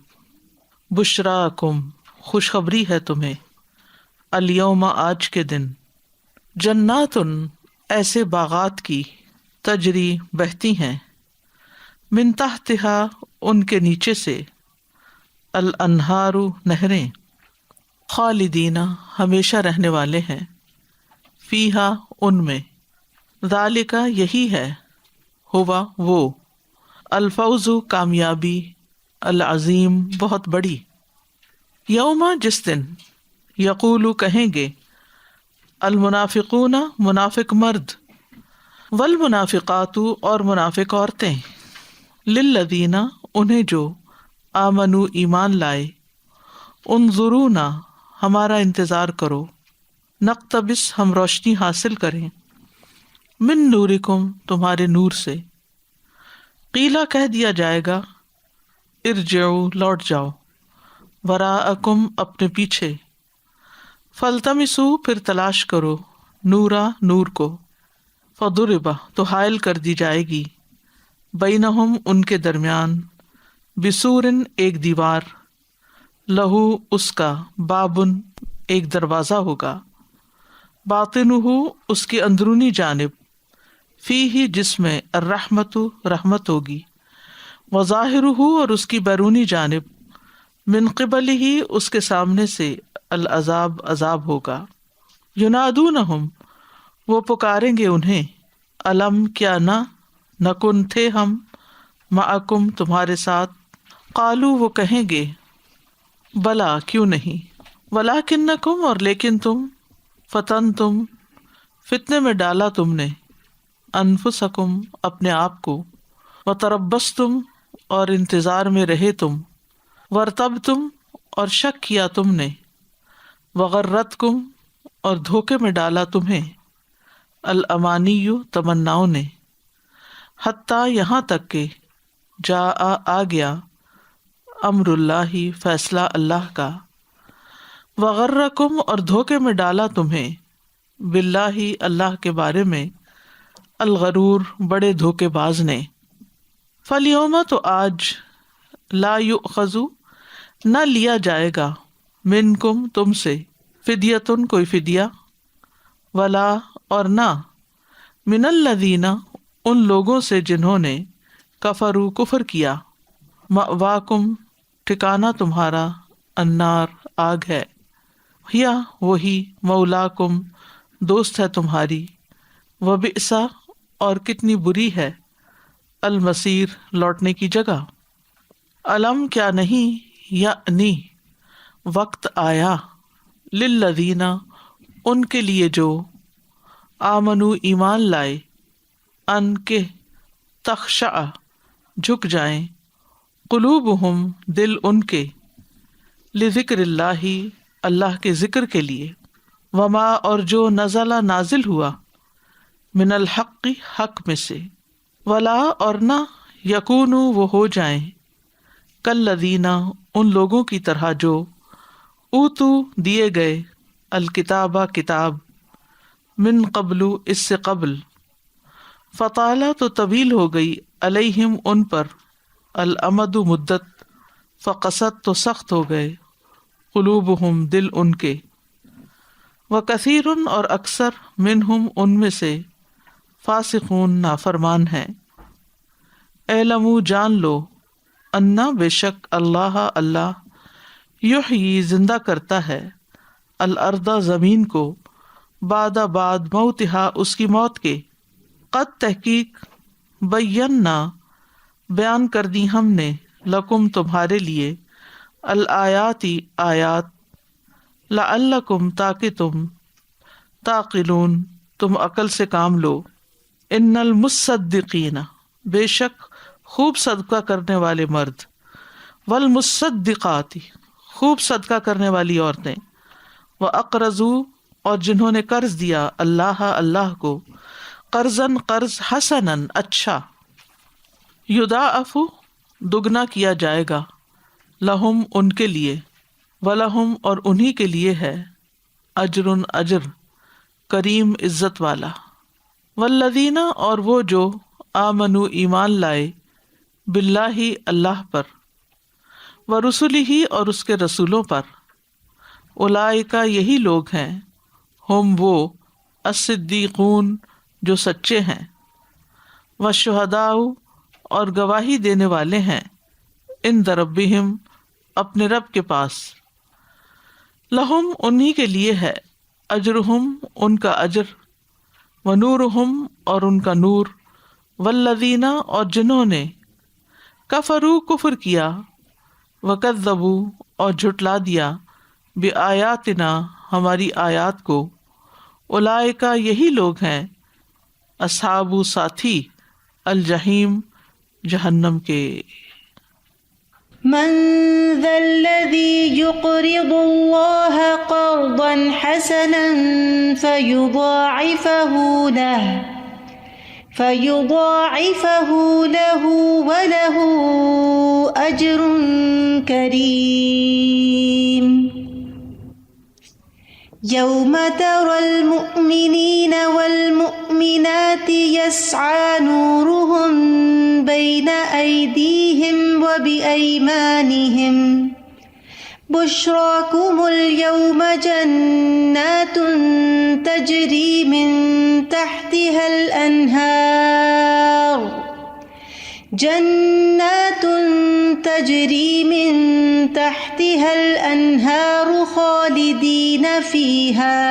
بشراکم خوشخبری ہے تمہیں، الیوم آج کے دن، جنات ایسے باغات کی، تجری بہتی ہیں، من تحتہا ان کے نیچے سے، الانہار نہریں، خالدین ہمیشہ رہنے والے ہیں، فیہا ان میں، ذالک یہی ہے، ہوا وہ، الفوز کامیابی، العظیم بہت بڑی. یوم جس دن، یقول کہیں گے، المنافقون منافق مرد، والمنافقات اور منافق عورتیں، للذین انہیں جو، آمنوا ایمان لائے، انظرونا ہمارا انتظار کرو، نقتبس ہم روشنی حاصل کریں، من نورکم تمہارے نور سے. قیلا کہہ دیا جائے گا، ارجعوا لوٹ جاؤ، وراءکم اپنے پیچھے، فالتمسوا پھر تلاش کرو، نورا نور کو، فضرب تو حائل کر دی جائے گی، بینہم ان کے درمیان، بسور ایک دیوار، لہو اس کا، بابن ایک دروازہ ہوگا، باطنہ اس کی اندرونی جانب، فیہ جس میں، الرحمت رحمت ہوگی، وظاہرہ اور اس کی بیرونی جانب، من قبلہ اس کے سامنے سے، العذاب عذاب ہوگا. ینادونہم وہ پکاریں گے انہیں، الم کیا نہ، نکن تھے ہم، معکم تمہارے ساتھ، قالو وہ کہیں گے، بلا کیوں نہیں، ولکنکم اور لیکن تم، فتنتم فتنے میں ڈالا تم نے، انفسکم اپنے آپ کو، وتربصتم اور انتظار میں رہے تم، ورتبتم اور شک کیا تم نے، وغرتکم اور دھوکے میں ڈالا تمہیں، الامانی تمناؤں نے، حتیٰ یہاں تک کہ، جاء آ گیا، امر اللہ فیصلہ اللہ کا، وغرکم اور دھوکے میں ڈالا تمہیں، باللہ اللہ کے بارے میں، الغرور بڑے دھوکے باز نے. فالیوم تو آج، لا یؤخذ نہ لیا جائے گا، منکم تم سے، فدیتن کوئی فدیہ، ولا اور نہ، من الذین ان لوگوں سے جنہوں نے، کفروا کفر کیا، مأواکم ٹھکانہ تمہارا، النار آگ ہے، یا وہی مولاکم دوست ہے تمہاری، وبئس اور کتنی بری ہے المصیر لوٹنے کی جگہ۔ علم کیا نہیں، یعنی وقت آیا، للذین ان کے لیے جو آمنو ایمان لائے، ان کے تخشع جھک جائیں، قلوبہم دل ان کے، لذکر اللہ اللہ کے ذکر کے لیے، وما اور جو نزل نازل ہوا، من الحق حق میں سے، ولا اور نہ یکونو وہ ہو جائیں، کالذین ان لوگوں کی طرح جو اوتو دیے گئے، الکتابہ کتاب، من قبل اس سے قبل، فطال تو طویل ہو گئی، علیہم ان پر، الامد مدت، فقست تو سخت ہو گئے، قلوبہم دل ان کے، وکثیر اور اکثر، منہم ان میں سے، فاسقون نافرمان ہیں۔ اعلموا جان لو، انا بے شک اللہ اللہ، یحیی زندہ کرتا ہے، الارض زمین کو، بعد موتہا اس کی موت کے، قد تحقیق، بینا بیان کر دی ہم نے، لکم تمہارے لیے، الآیاتی آیات، لعلکم تاکہ تم، تعقلون تم عقل سے کام لو۔ ان المصدقین بے شک خوب صدقہ کرنے والے مرد، والمصدقات خوب صدقہ کرنے والی عورتیں، واقرضوا اور جنہوں نے قرض دیا، اللہ کو، قرضاً قرض، حسناً اچھا، یضاعف دگنا کیا جائے گا، لہم ان کے لیے، ولہم اور انہی کے لیے ہے، اجر اجر، کریم عزت والا۔ والذین اور وہ جو آمنو ایمان لائے، باللہ اللہ پر، ورسلہ اور اس کے رسولوں پر، اولئک یہی لوگ ہیں، ہم وہ، الصدیقون جو سچے ہیں، والشہداء اور گواہی دینے والے ہیں، عند ربہم اپنے رب کے پاس، لہم انہی کے لیے ہے، اجرہم ان کا اجر، ونورہم اور ان کا نور، والذین اور جنہوں نے، کفروا کفر کیا، وکذبوا اور جھٹلا دیا، بآیاتنا ہماری آیات کو، اولئک یہی لوگ ہیں، اصحاب ساتھی، الجحیم جہنم کے۔ من ذا الذي يقرض الله قرضا حسنا فيضاعفه له وله أجر كريم يوم ترى المؤمنين والمؤمنات يسعى نورهم بين أيديهم وبأيمانهم بشراكم اليوم جنات تجري من تحتها الأنهار خالدين فيها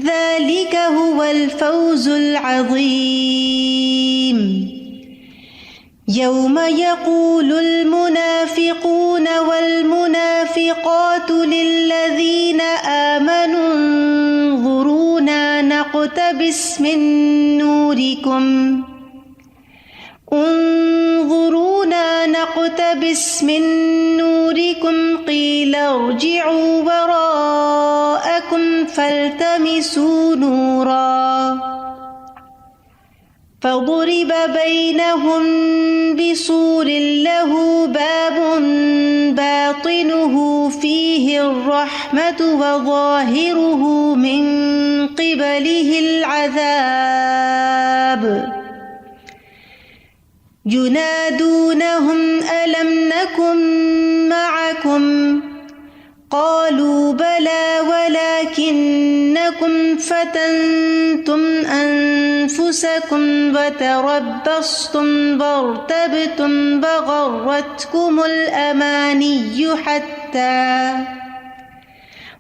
ذلك هو الفوز العظيم يوم يقول المنافقون والمنافقات للذين آمنوا انظرونا نقتبس من نوركم قيل ارجعوا وراءكم فالتمسوا نورا فضرب بينهم بسور له باب باطنه فيه الرحمة وظاهره من قبله العذاب ينادونهم ألم نكن معكم قالوا بلى ولكنكم فتنتم أنفسكم وتربصتم وارتبتم وغرتكم الأماني حتى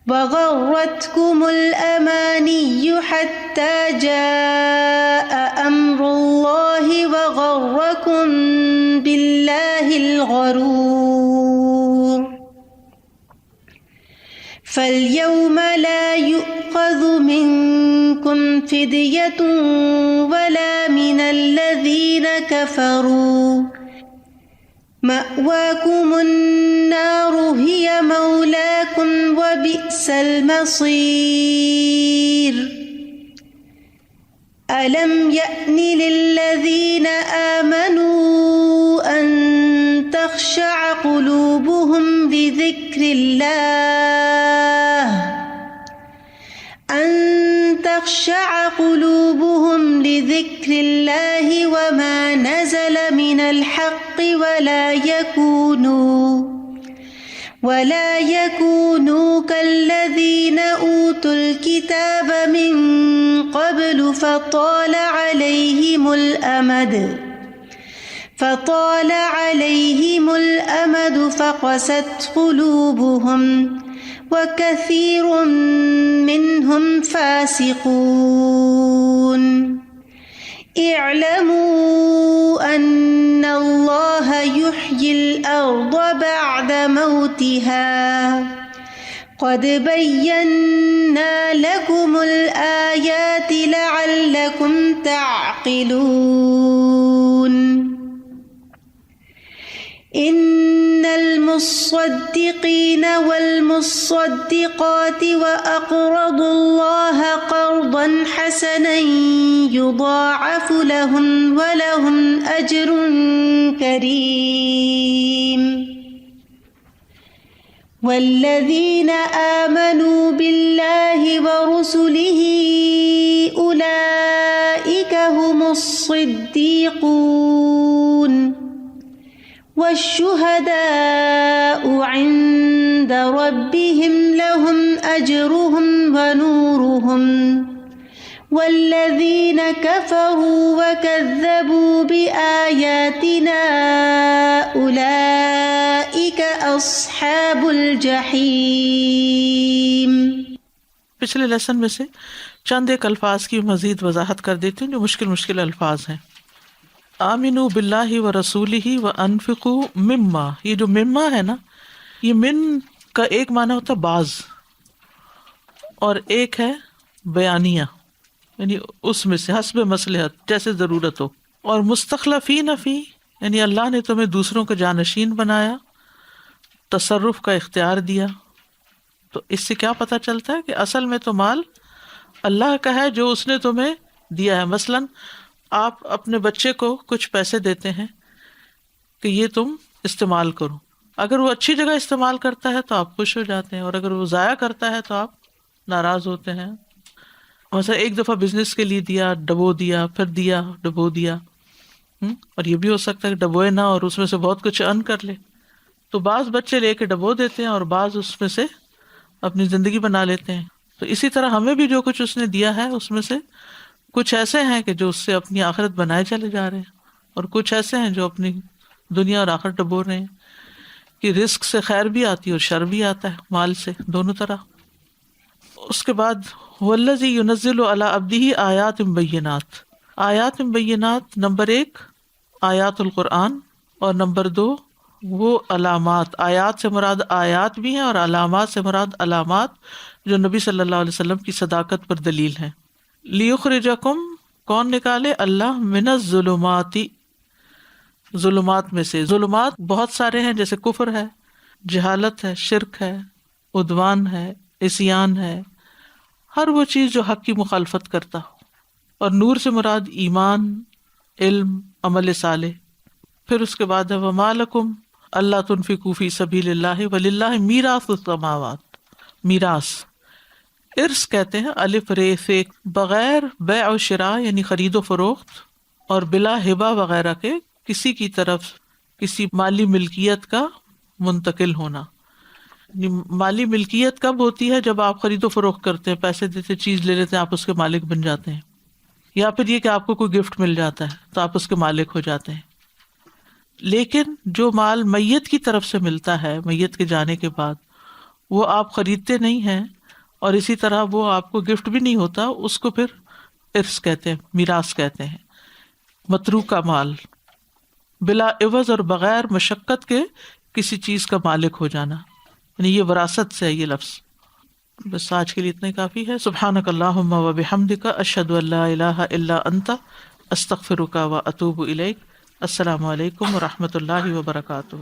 وغرتكم الأماني حتى جاء أمر الله وغركم بالله الغرور فاليوم لا يؤخذ منكم فدية ولا من الذين كفروا مأواكم النار هي مولاكم وبئس المصير ألم يأن للذين آمنوا أن تخشع قلوبهم لذكر الله وما نزل من الحق ولا يكونوا كالذين أوتوا الكتاب من قبل فطال عليهم الأمد فقست قلوبهم وكثير منهم فاسقون اعلموا أن الله يحيي الأرض بعد موتها قد بينا لكم الآيات لعلكم تعقلون إن المصدقين والمصدقات وأقرضوا الله قرضا حسنا يضاعف لهم ولهم أجر كريم والذين آمنوا بالله ورسله أولئك هم الصديقون والشهداء عند ربهم لهم أجرهم ونورهم والذين كفروا وكذبوا بآياتنا أولئك أصحاب الجحيم. پچھلے لیسن میں سے چند ایک الفاظ کی مزید وضاحت کر دیتی ہوں جو مشکل الفاظ ہیں. آمنوا باللہ و رسولہ و انفقوا مما، یہ جو مما ہے نا، یہ من کا ایک معنی ہوتا ہے بعض، اور ایک ہے بیانیہ، یعنی اس میں سے حسب مصلحت، جیسے ضرورت ہو. اور مستخلفین فی، یعنی اللہ نے تمہیں دوسروں کا جانشین بنایا، تصرف کا اختیار دیا. تو اس سے کیا پتہ چلتا ہے کہ اصل میں تو مال اللہ کا ہے جو اس نے تمہیں دیا ہے. مثلاً آپ اپنے بچے کو کچھ پیسے دیتے ہیں کہ یہ تم استعمال کرو، اگر وہ اچھی جگہ استعمال کرتا ہے تو آپ خوش ہو جاتے ہیں، اور اگر وہ ضائع کرتا ہے تو آپ ناراض ہوتے ہیں. مثلا ایک دفعہ بزنس کے لیے دیا، ڈبو دیا، پھر دیا، ڈبو دیا، اور یہ بھی ہو سکتا ہے کہ ڈبوئے نہ اور اس میں سے بہت کچھ ارن کر لے. تو بعض بچے لے کے ڈبو دیتے ہیں اور بعض اس میں سے اپنی زندگی بنا لیتے ہیں. تو اسی طرح ہمیں بھی جو کچھ اس نے دیا ہے اس میں سے کچھ ایسے ہیں کہ جو اس سے اپنی آخرت بنائے چلے جا رہے ہیں، اور کچھ ایسے ہیں جو اپنی دنیا اور آخرت ڈبو رہے ہیں. کہ رزق سے خیر بھی آتی ہے اور شر بھی آتا ہے، مال سے دونوں طرح. اس کے بعد والذی ینزل علی عبدہ آیات بینات. آیات بینات نمبر 1 آیات القرآن، اور نمبر 2 وہ علامات. آیات سے مراد آیات بھی ہیں اور علامات سے مراد علامات جو نبی صلی اللہ علیہ وسلم کی صداقت پر دلیل ہیں. لیخرجکم، کون نکالے؟ اللہ، من الظلمات، ظلمات میں سے. ظلمات بہت سارے ہیں، جیسے کفر ہے، جہالت ہے، شرک ہے، عدوان ہے، عصیان ہے، ہر وہ چیز جو حق کی مخالفت کرتا ہو. اور نور سے مراد ایمان، علم، عمل صالح. پھر اس کے بعد ہے وما لکم اللہ تنفقوا فی سبیل اللہ وللہ میراث السماوات. میراث ارث کہتے ہیں، الف رے سے، بغیر بیع و شراء یعنی خرید و فروخت اور بلا ہبہ وغیرہ کے کسی کی طرف کسی مالی ملکیت کا منتقل ہونا. مالی ملکیت کب ہوتی ہے؟ جب آپ خرید و فروخت کرتے ہیں، پیسے دیتے، چیز لے لیتے ہیں، آپ اس کے مالک بن جاتے ہیں. یا پھر یہ کہ آپ کو کوئی گفٹ مل جاتا ہے تو آپ اس کے مالک ہو جاتے ہیں. لیکن جو مال میت کی طرف سے ملتا ہے، میت کے جانے کے بعد، وہ آپ خریدتے نہیں ہیں اور اسی طرح وہ آپ کو گفٹ بھی نہیں ہوتا، اس کو پھر ارث کہتے ہیں، میراث کہتے ہیں. متروکہ مال، بلا عوض اور بغیر مشقت کے کسی چیز کا مالک ہو جانا، یعنی یہ وراثت سے ہے یہ لفظ. بس آج کے لیے اتنا ہی کافی ہے. سبحانک اللہم و بحمدک، اشہد ان لا الہ الا انت، استغفرک و اتوب الیک. السلام علیکم و رحمۃ اللہ وبرکاتہ.